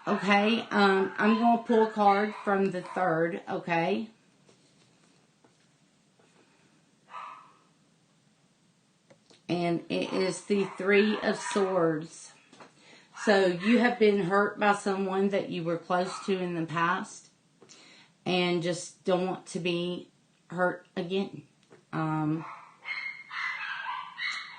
Okay, I'm going to pull a card from the third, okay? And it is the Three of Swords. So you have been hurt by someone that you were close to in the past and just don't want to be hurt again.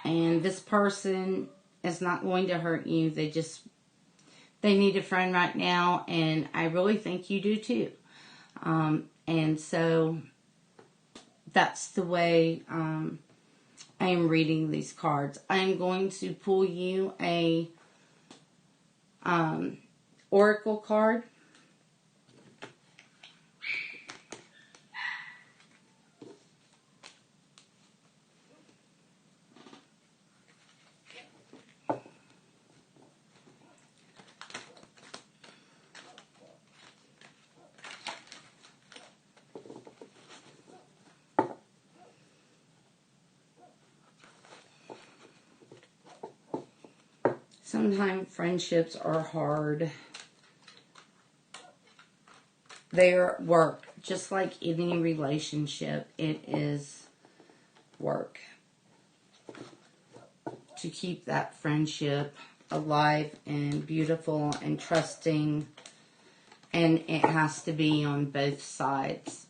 And this person is not going to hurt you. They need a friend right now, and I really think you do too. And so that's the way I am reading these cards. I am going to pull you a oracle card. Sometimes friendships are hard. They're work. Just like any relationship, it is work to keep that friendship alive and beautiful and trusting. And it has to be on both sides.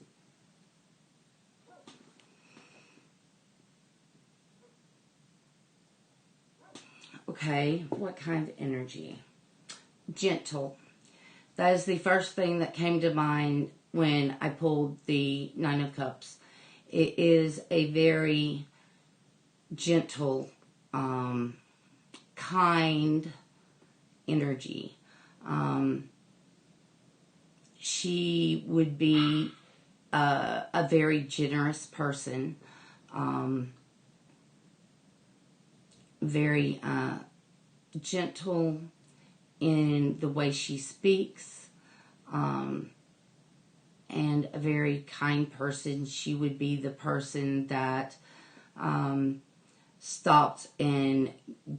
Okay, what kind of energy? Gentle. That is the first thing that came to mind when I pulled the Nine of Cups. It is a very gentle, kind energy. She would be a very generous person. Very gentle in the way she speaks, and a very kind person. She would be the person that stops and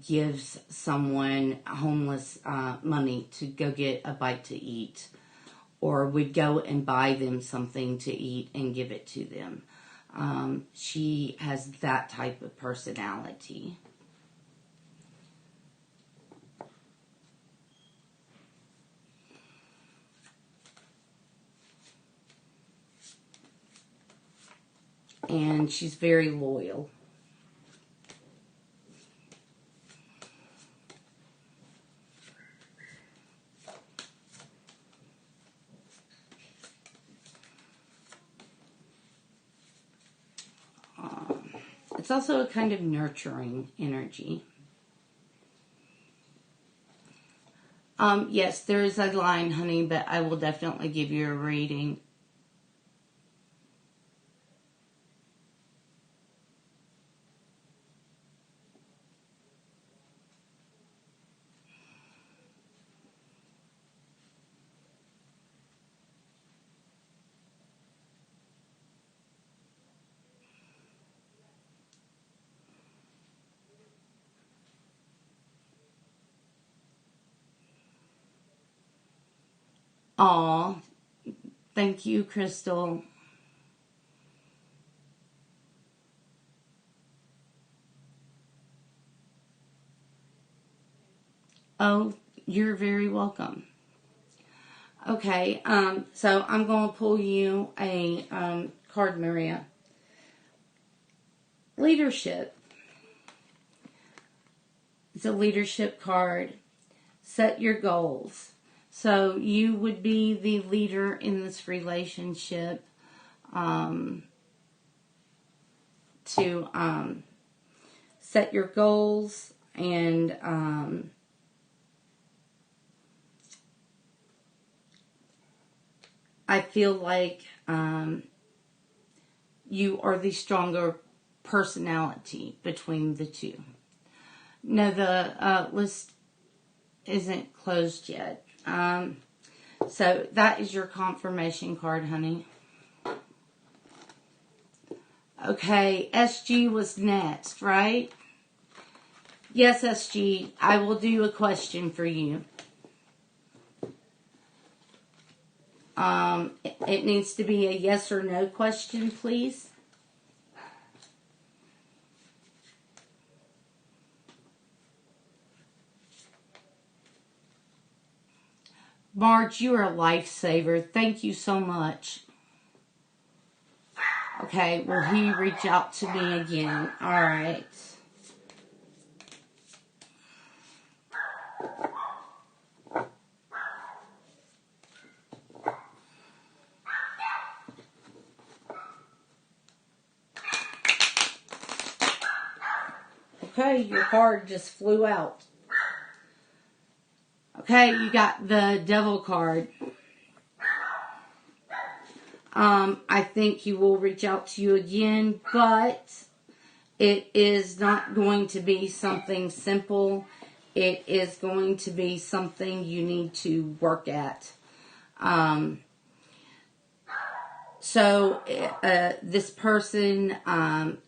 gives someone homeless money to go get a bite to eat, or would go and buy them something to eat and give it to them. She has that type of personality. And she's very loyal. It's also a kind of nurturing energy. Yes, there is a line, honey, but I will definitely give you a reading. Aw, thank you, Crystal. Oh, you're very welcome. Okay, so I'm going to pull you a card, Maria. Leadership. It's a leadership card. Set your goals. So you would be the leader in this relationship to set your goals and I feel like you are the stronger personality between the two. No, the list isn't closed yet. So that is your confirmation card, honey. Okay, SG was next, right? Yes, SG, I will do a question for you. It needs to be a yes or no question, please. Marge, you are a lifesaver. Thank you so much. Okay, will he reach out to me again? All right. Okay, your card just flew out. Okay, you got the Devil card. I think he will reach out to you again, but it is not going to be something simple. It is going to be something you need to work at. So this person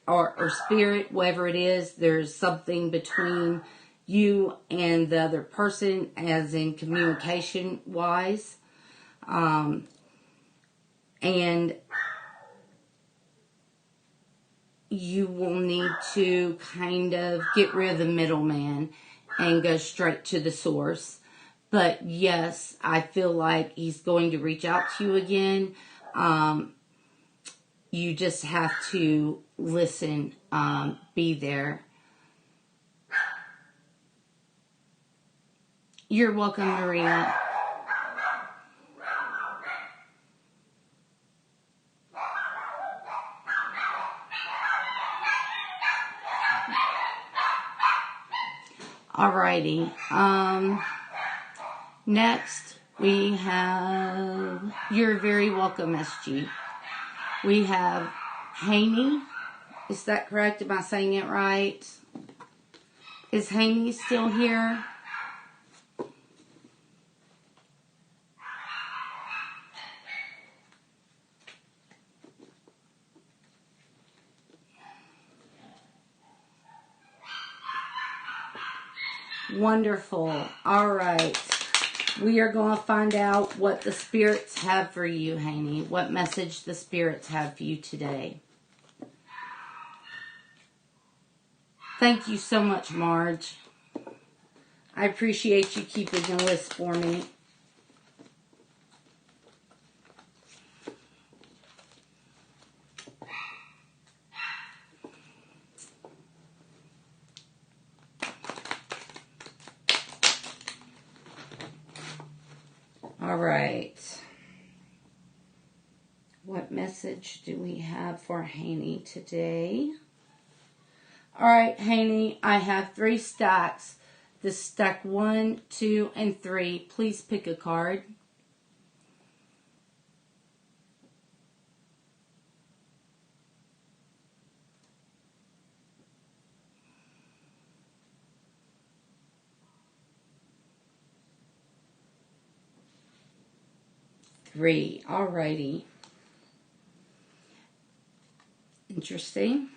or spirit, whatever it is, there's something between you and the other person, as in communication wise. And you will need to kind of get rid of the middleman and go straight to the source. But yes, I feel like he's going to reach out to you again. You just have to listen, be there. You're welcome, Maria. Alrighty. Next, we have... You're very welcome, SG. We have Haney. Is that correct? Am I saying it right? Is Haney still here? Wonderful. All right. We are going to find out what the spirits have for you, Haney. What message the spirits have for you today. Thank you so much, Marge. I appreciate you keeping the list for me. All right. What message do we have for Haney today? All right, Haney, I have 3 stacks. This stack 1, 2, and 3. Please pick a card. Three. Alrighty. Interesting.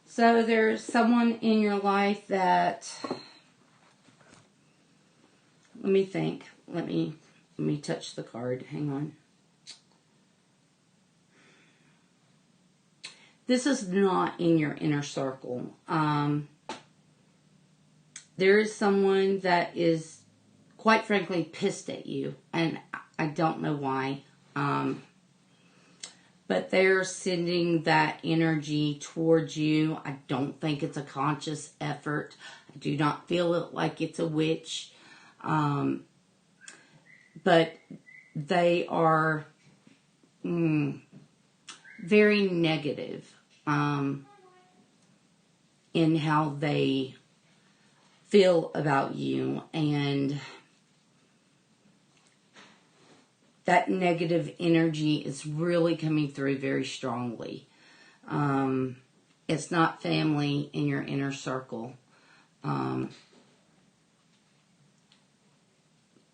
So there's someone in your life that... Let me think. Let me let me touch the card. Hang on. This is not in your inner circle. There is someone that is, quite frankly, pissed at you, and I don't know why. But they're sending that energy towards you. I don't think it's a conscious effort. I do not feel it like it's a witch. But they are very negative in how they feel about you, and that negative energy is really coming through very strongly. It's not family in your inner circle.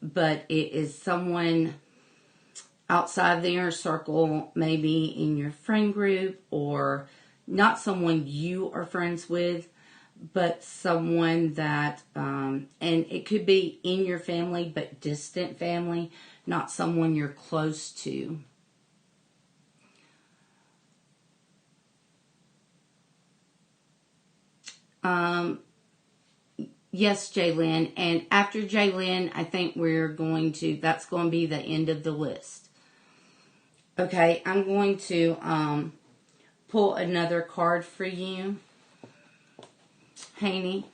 But it is someone outside the inner circle, maybe in your friend group, or not someone you are friends with, but someone that, and it could be in your family, but distant family, not someone you're close to. Yes, Jaylyn, and after Jaylyn, I think that's going to be the end of the list. Okay, I'm going to pull another card for you, Haney.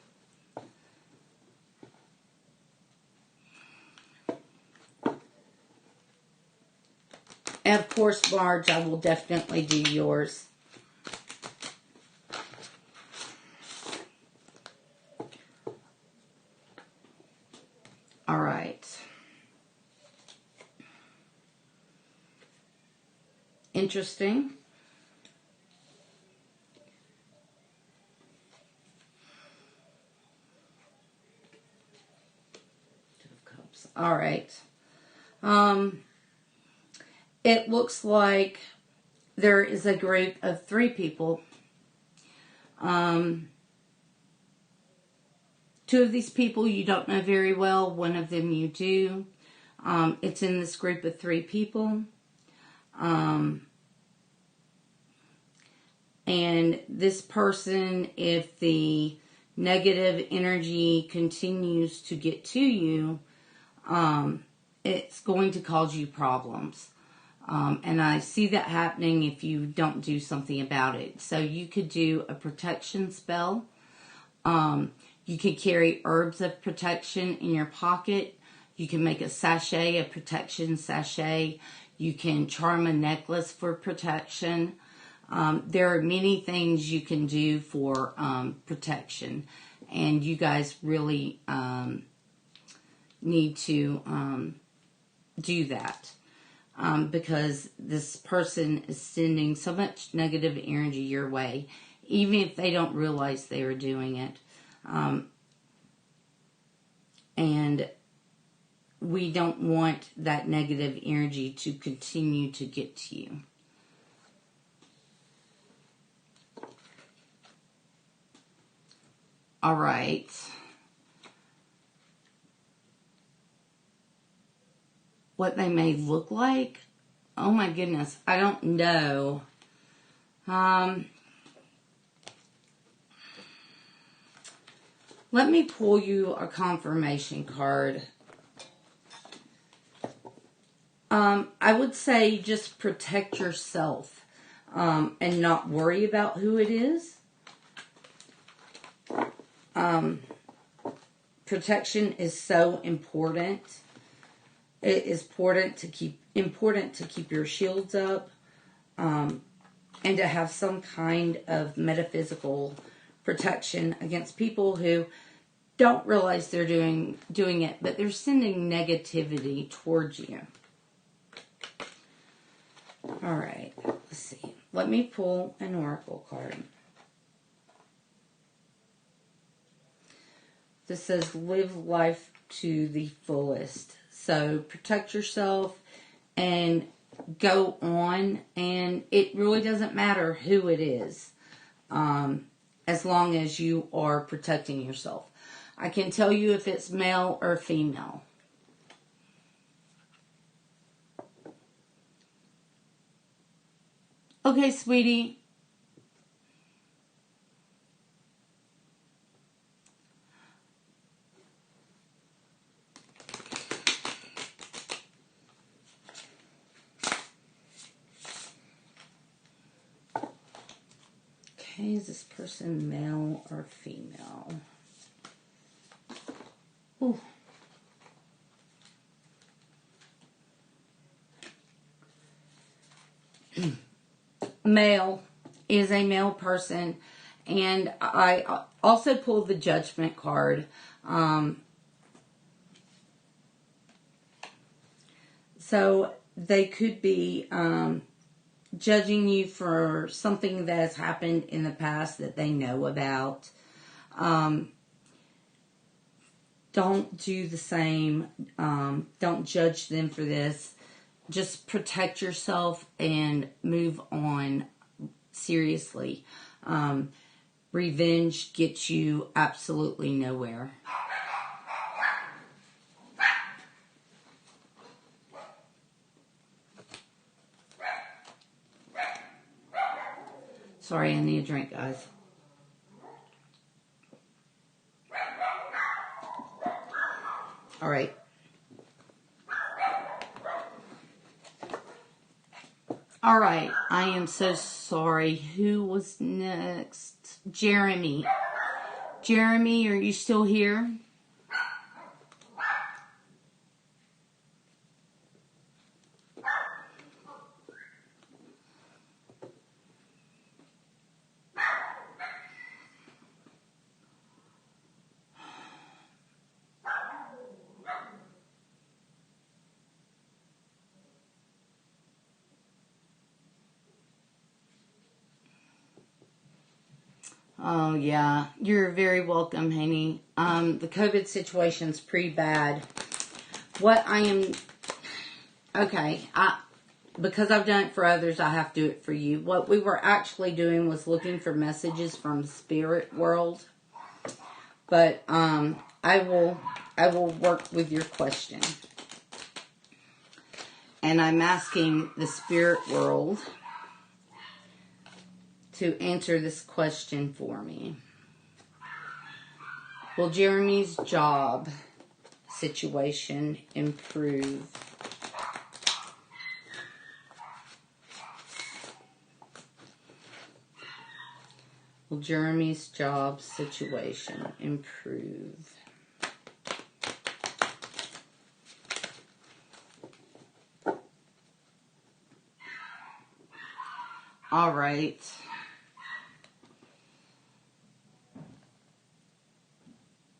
And of course, Marge, I will definitely do yours. All right. Interesting. Two of Cups. All right. It looks like there is a group of 3 people. 2 of these people you don't know very well. 1 of them you do. It's in this group of 3 people. And this person, if the negative energy continues to get to you, it's going to cause you problems. And I see that happening if you don't do something about it. So you could do a protection spell. You could carry herbs of protection in your pocket. You can make a sachet, a protection sachet. You can charm a necklace for protection. There are many things you can do for protection. And you guys really need to do that. Because this person is sending so much negative energy your way, even if they don't realize they are doing it. And we don't want that negative energy to continue to get to you. All right. What they may look like? Oh my goodness, I don't know. Let me pull you a confirmation card. I would say just protect yourself and not worry about who it is. Protection is so important. It is important to keep your shields up, and to have some kind of metaphysical protection against people who don't realize they're doing it, but they're sending negativity towards you. All right, let's see. Let me pull an oracle card. This says, live life to the fullest. So protect yourself and go on. And it really doesn't matter who it is, as long as you are protecting yourself. I can tell you if it's male or female. Okay, sweetie. Okay, is this person male or female? Ooh. Male is a male person, and I also pulled the Judgment card. So they could be judging you for something that has happened in the past that they know about. Don't do the same. Don't judge them for this. Just protect yourself and move on seriously. Revenge gets you absolutely nowhere. Sorry, I need a drink, guys. All right. All right. I am so sorry. Who was next? Jeremy. Jeremy, are you still here? Oh, yeah. You're very welcome, honey. The COVID situation's pretty bad. What I am... Okay, because I've done it for others, I have to do it for you. What we were actually doing was looking for messages from spirit world. But I will work with your question. And I'm asking the spirit world to answer this question for me. Will Jeremy's job situation improve? Will Jeremy's job situation improve? All right.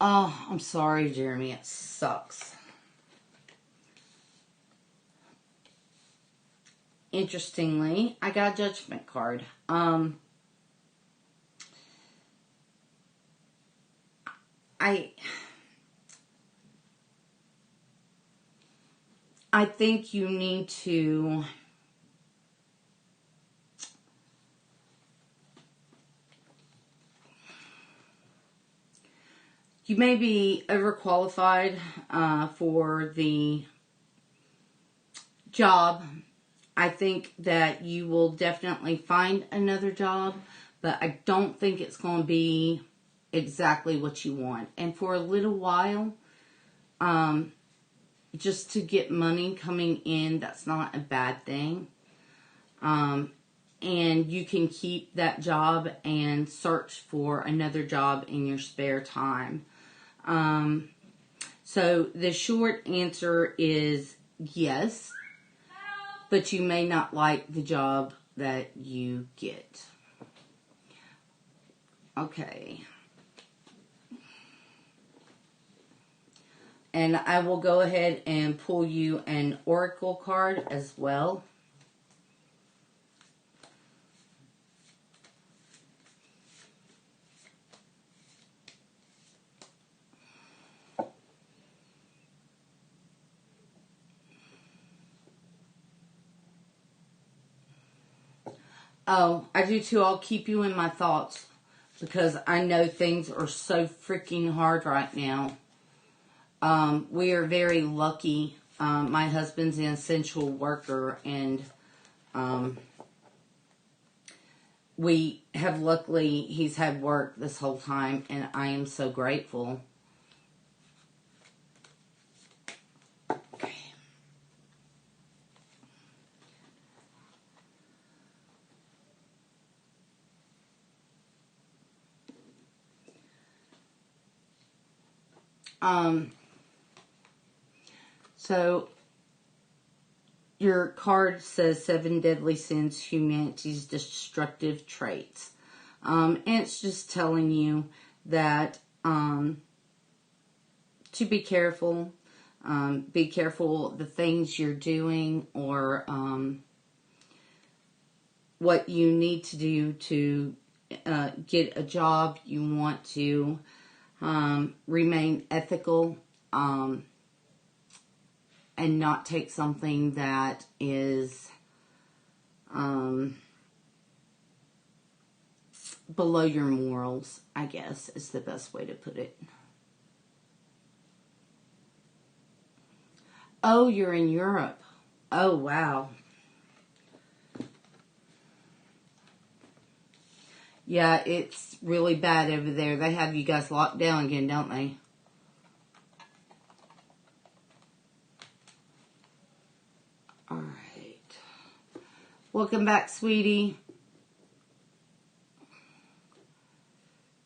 Oh, I'm sorry, Jeremy. It sucks. Interestingly, I got a Judgment card. I think you need to you may be overqualified for the job. I think that you will definitely find another job, but I don't think it's going to be exactly what you want. And for a little while, just to get money coming in, that's not a bad thing. And you can keep that job and search for another job in your spare time. So the short answer is yes, but you may not like the job that you get. Okay. And I will go ahead and pull you an oracle card as well. Oh, I do too. I'll keep you in my thoughts because I know things are so freaking hard right now. We are very lucky. My husband's an essential worker, and luckily, he's had work this whole time, and I am so grateful. Okay. So your card says 7 deadly sins, humanity's destructive traits. And it's just telling you that to be careful. Be careful the things you're doing, or what you need to do to get a job. You want to remain ethical, and not take something that is below your morals, I guess is the best way to put it. Oh, you're in Europe. Oh, wow. Yeah, it's really bad over there. They have you guys locked down again, don't they? All right. Welcome back, sweetie.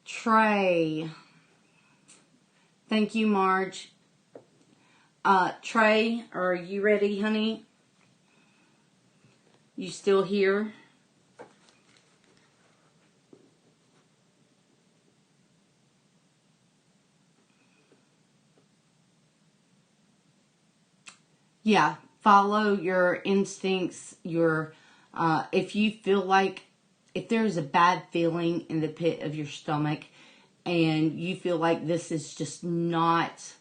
Trey. Thank you, Marge. Trey, are you ready, honey? You still here? Yeah, follow your instincts. If you feel like, if there's a bad feeling in the pit of your stomach, and you feel like this is just not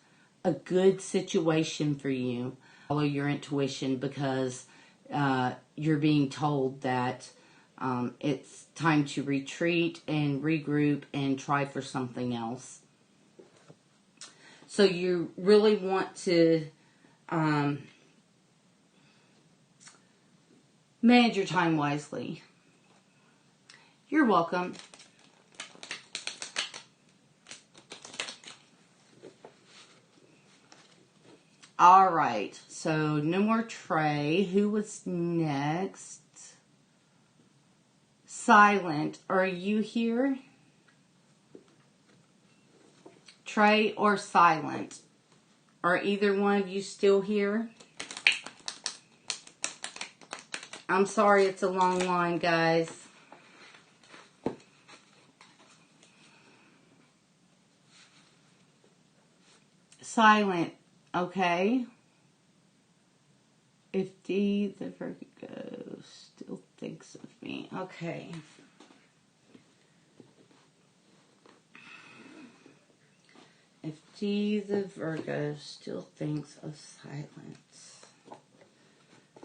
a good situation for you, follow your intuition, because you're being told that it's time to retreat and regroup and try for something else. So you really want to manage your time wisely. You're welcome. All right, so no more Trey. Who was next? Silent, are you here? Trey or Silent? Are either one of you still here? I'm sorry, it's a long line, guys. Silent, okay. If D, the Virgo, still thinks of me. Okay. If D, the Virgo, still thinks of silence.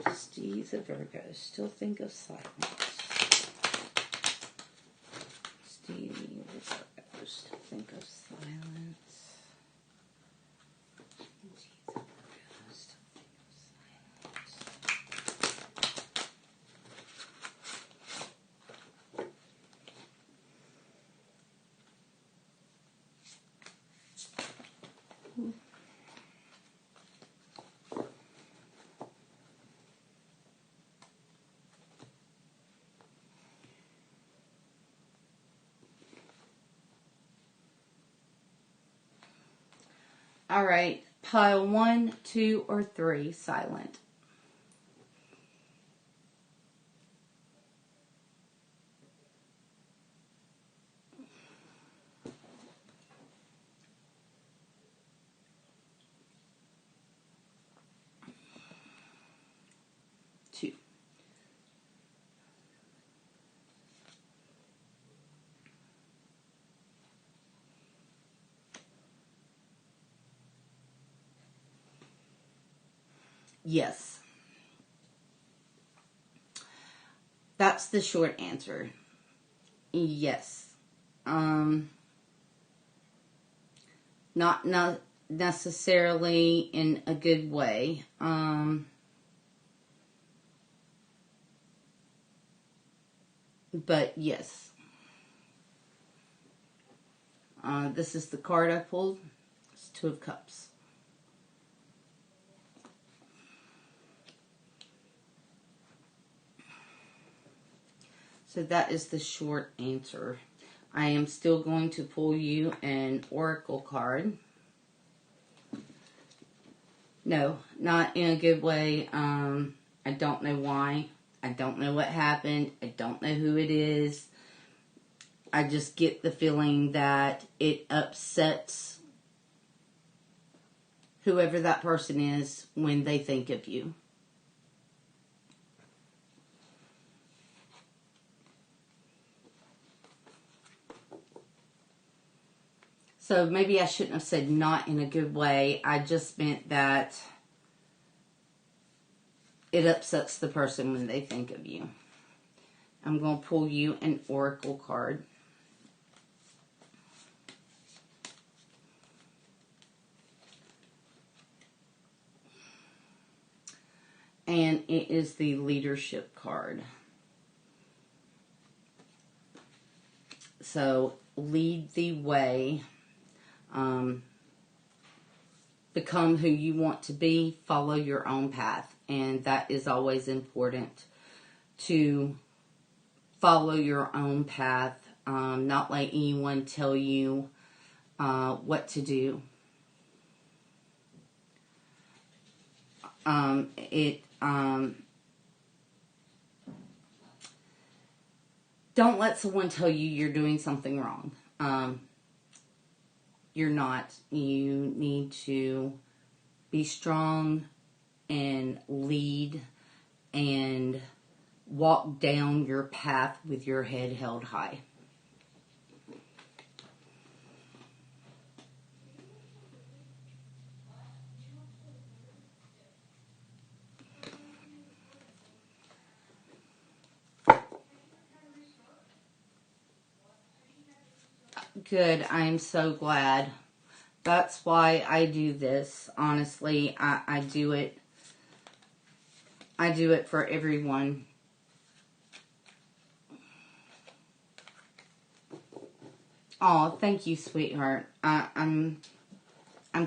Does D, the Virgo, still think of silence? Does D, the Virgo, still think of silence? D, the Virgo, still think of silence. All right, pile 1, 2, or 3, silent. Two. Yes. That's the short answer. Yes. Not necessarily in a good way. But yes. This is the card I pulled. It's Two of Cups. So that is the short answer. I am still going to pull you an oracle card. No, not in a good way. I don't know why. I don't know what happened. I don't know who it is. I just get the feeling that it upsets whoever that person is when they think of you. So maybe I shouldn't have said not in a good way. I just meant that it upsets the person when they think of you. I'm going to pull you an oracle card. And it is the leadership card. So, lead the way. Become who you want to be. Follow your own path. And that is always important, to follow your own path. Not let anyone tell you what to do. Don't let someone tell you you're doing something wrong. You're not. You need to be strong and lead and walk down your path with your head held high. Good. I'm so glad. That's why I do this. Honestly, I do it. I do it for everyone. Oh, thank you, sweetheart. I'm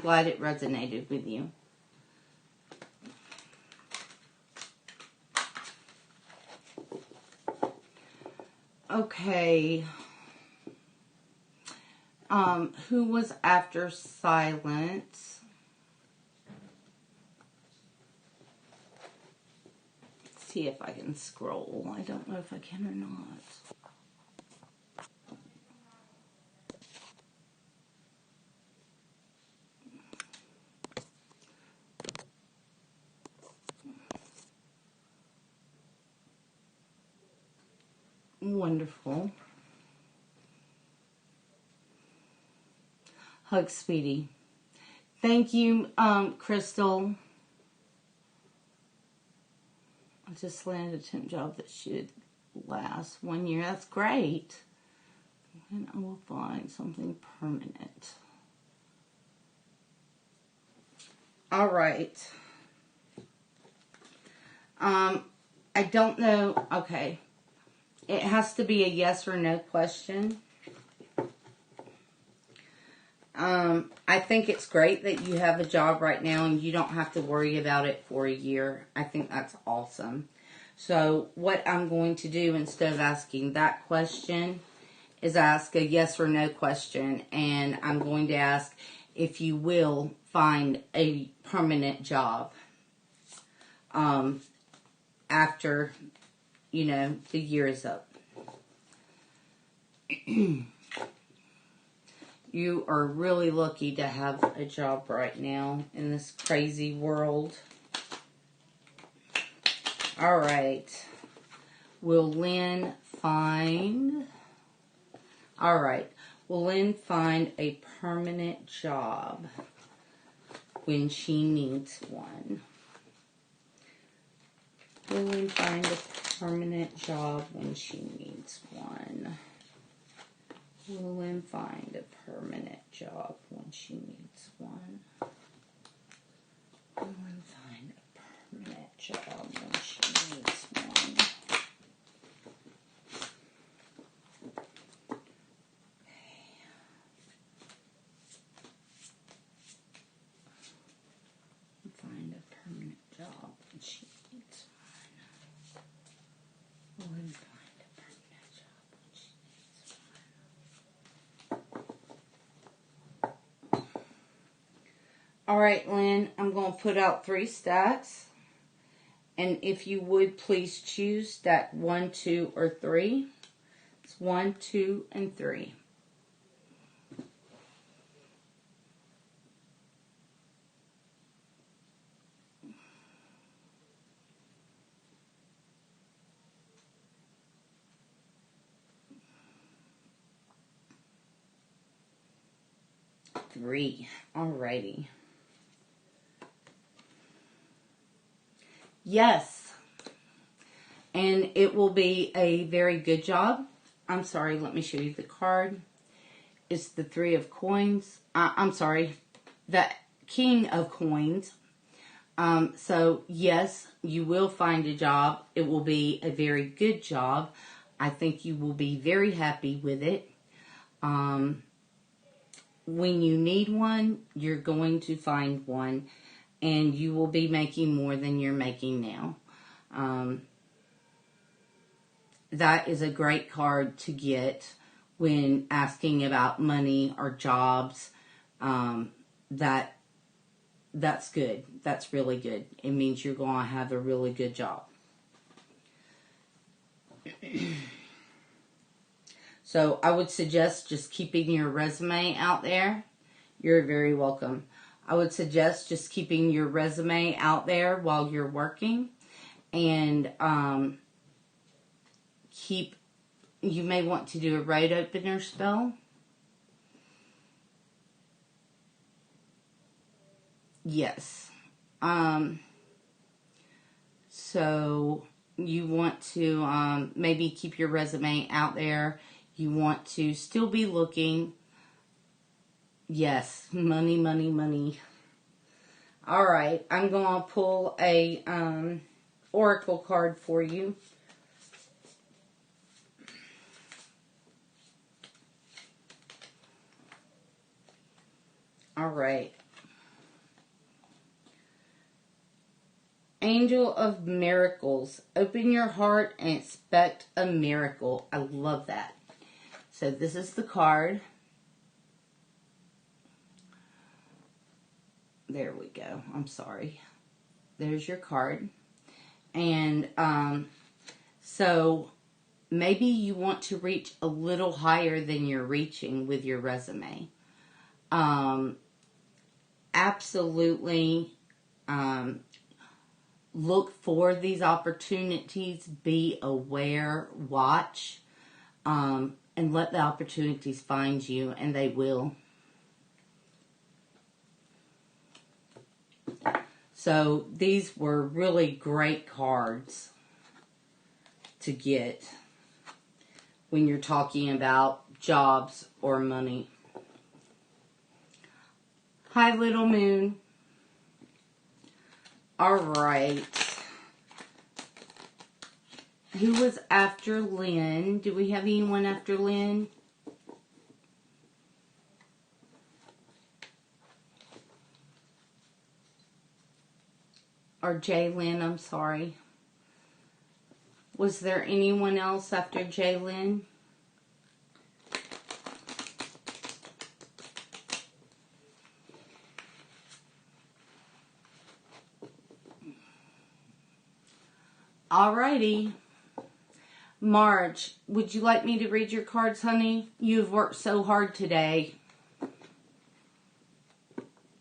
glad it resonated with you. Okay. Who was after silence? Let's see if I can scroll. I don't know if I can or not. Wonderful. Hug, Speedy. Thank you, Crystal. I just landed a temp job that should last 1 year. That's great. And I will find something permanent. All right. I don't know. Okay. It has to be a yes or no question. I think it's great that you have a job right now and you don't have to worry about it for a year. I think that's awesome. So what I'm going to do instead of asking that question is ask a yes or no question. And I'm going to ask if you will find a permanent job after, the year is up. You are really lucky to have a job right now in this crazy world. All right. Will Lynn find... All right. Will Lynn find a permanent job when she needs one? Will Lynn find a permanent job when she needs one? Will Lynn find a permanent job when she needs one? Will Lynn find a permanent job when she needs one? All right, Lynn, I'm going to put out 3 stacks. And if you would, please choose stack 1, 2, or 3. It's 1, 2, and 3. Three. Alrighty. Yes. And it will be a very good job. I'm sorry, let me show you the card. It's the 3 of coins. I'm sorry, the King of coins. So, yes, you will find a job. It will be a very good job. I think you will be very happy with it. When you need one, you're going to find one. And you will be making more than you're making now. That is a great card to get when asking about money or jobs. That's good. That's really good. It means you're going to have a really good job. So I would suggest just keeping your resume out there. You're very welcome. I would suggest just keeping your resume out there while you're working. And you may want to do a right opener spell. Yes. So you want to maybe keep your resume out there. You want to still be looking. Yes, money, money, money. All right, I'm going to pull a oracle card for you. All right. Angel of Miracles. Open your heart and expect a miracle. I love that. So this is the card. There we go. I'm sorry. There's your card. And so maybe you want to reach a little higher than you're reaching with your resume. Absolutely look for these opportunities. Be aware. Watch. And let the opportunities find you, and they will. So these were really great cards to get when you're talking about jobs or money. Hi, little moon. All right. Who was after Lynn? Do we have anyone after Lynn? Or Jaylyn, I'm sorry. Was there anyone else after Jaylyn? Alrighty. Marge, would you like me to read your cards, honey? You've worked so hard today.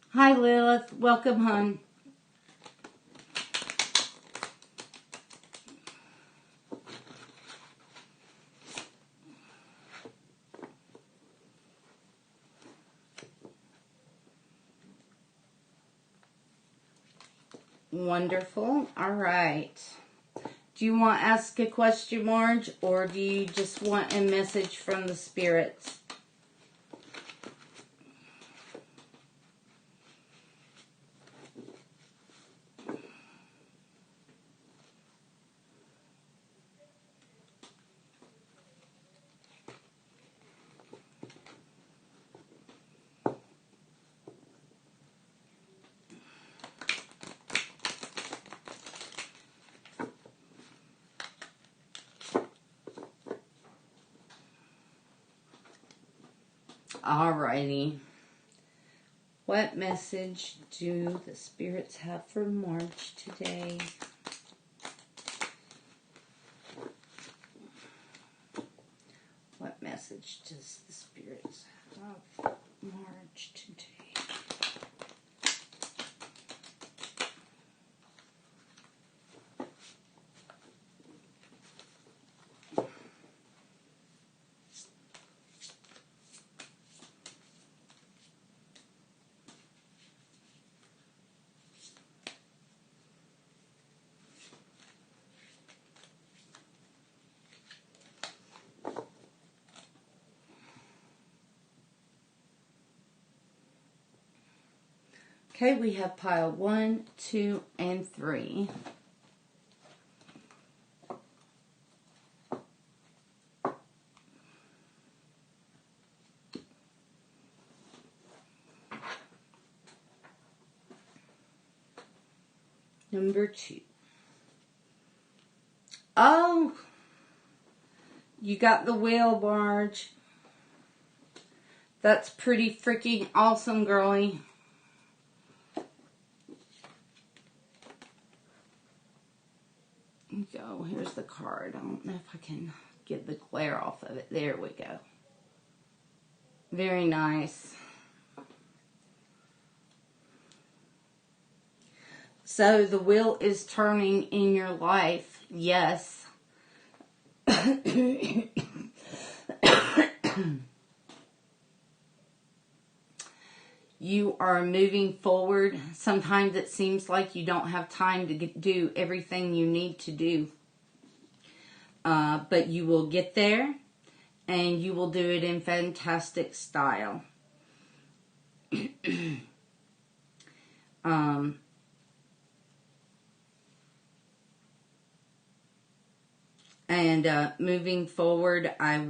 Hi, Lilith. Welcome, hon. Wonderful. All right. Do you want to ask a question, Marge, or do you just want a message from the spirits? Alrighty. What message do the spirits have for March today? What message does the spirits have for March today? Okay, we have pile 1, 2, and 3. Number 2. Oh, you got the whale, Marge. That's pretty freaking awesome, girlie. Go. Here's the card. I don't know if I can get the glare off of it. There we go. Very nice. So the wheel is turning in your life. Yes. You are moving forward. Sometimes it seems like you don't have time to do everything you need to do. But you will get there, and you will do it in fantastic style. And moving forward, I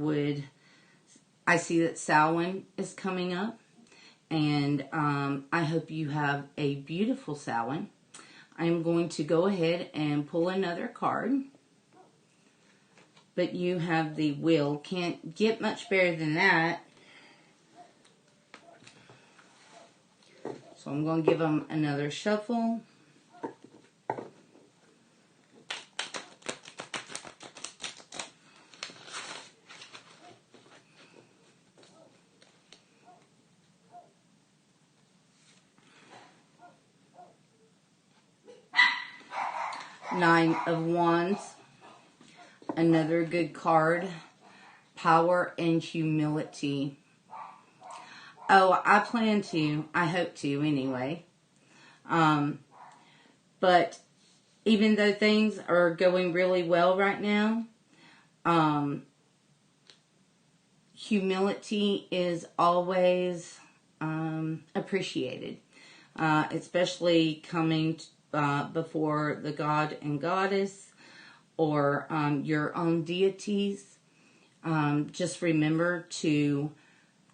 see that Samhain is coming up. And I hope you have a beautiful Samhain. I'm going to go ahead and pull another card. But you have the wheel. Can't get much better than that. So I'm going to give them another shuffle. Nine of Wands. Another good card. Power and humility. Oh, I plan to. I hope to anyway. But even though things are going really well right now, humility is always appreciated. Especially coming before the god and goddess or your own deities. Just remember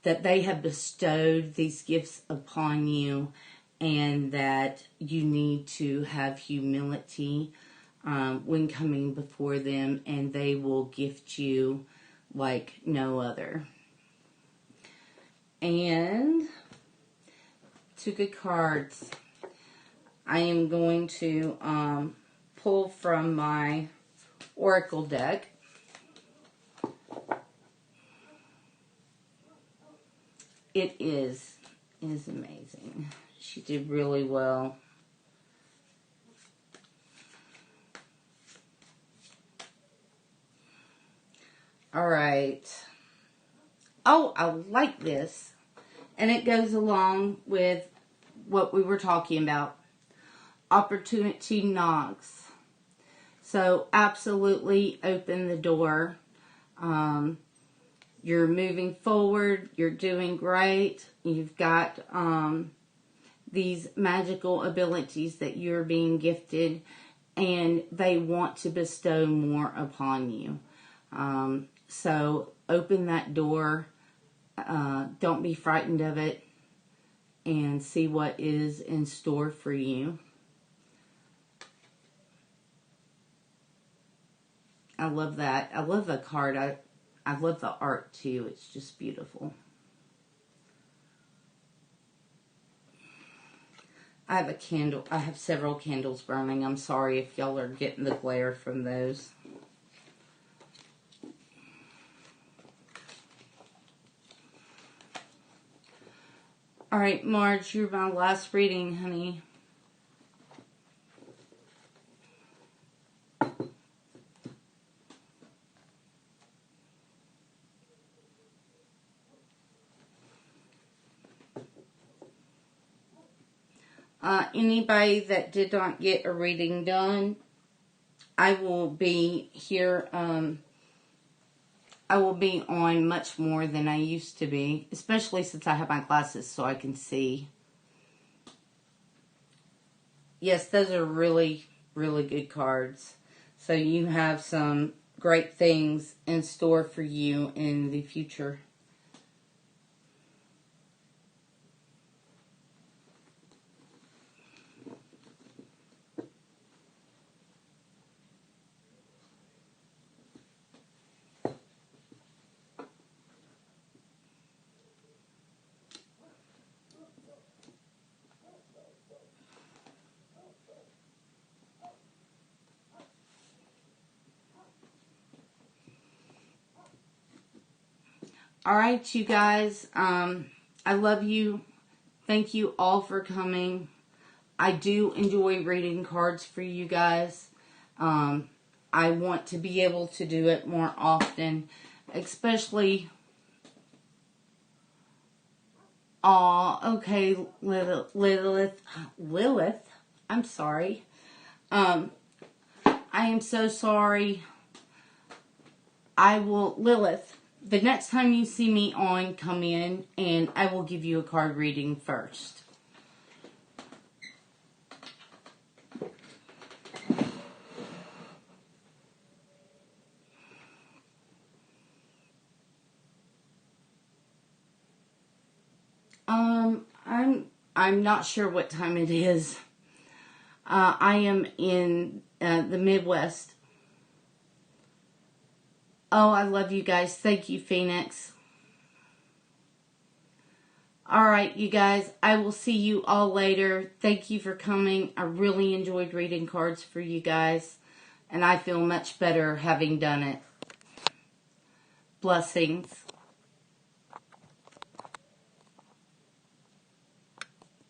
that they have bestowed these gifts upon you, and that you need to have humility when coming before them, and they will gift you like no other. And 2 good cards. I am going to pull from my Oracle deck. It is amazing. She did really well. All right. Oh, I like this. And it goes along with what we were talking about. Opportunity knocks. So absolutely open the door. You're moving forward. You're doing great. You've got these magical abilities that you're being gifted, and they want to bestow more upon you. So open that door. Don't be frightened of it, and see what is in store for you. I love that. I love the card. I love the art too. It's just beautiful. I have a candle. I have several candles burning. I'm sorry if y'all are getting the glare from those. All right, Marge, you're my last reading, honey. Anybody that did not get a reading done, I will be here. I will be on much more than I used to be, especially since I have my glasses so I can see. Yes, those are really, really good cards. So you have some great things in store for you in the future. All right, you guys. I love you. Thank you all for coming. I do enjoy reading cards for you guys. I want to be able to do it more often, especially. Okay, Lilith. I'm sorry. I am so sorry. Lilith. The next time you see me on, come in and I will give you a card reading first. I'm not sure what time it is. I am in the Midwest. Oh, I love you guys. Thank you, Phoenix. Alright, you guys. I will see you all later. Thank you for coming. I really enjoyed reading cards for you guys. And I feel much better having done it. Blessings.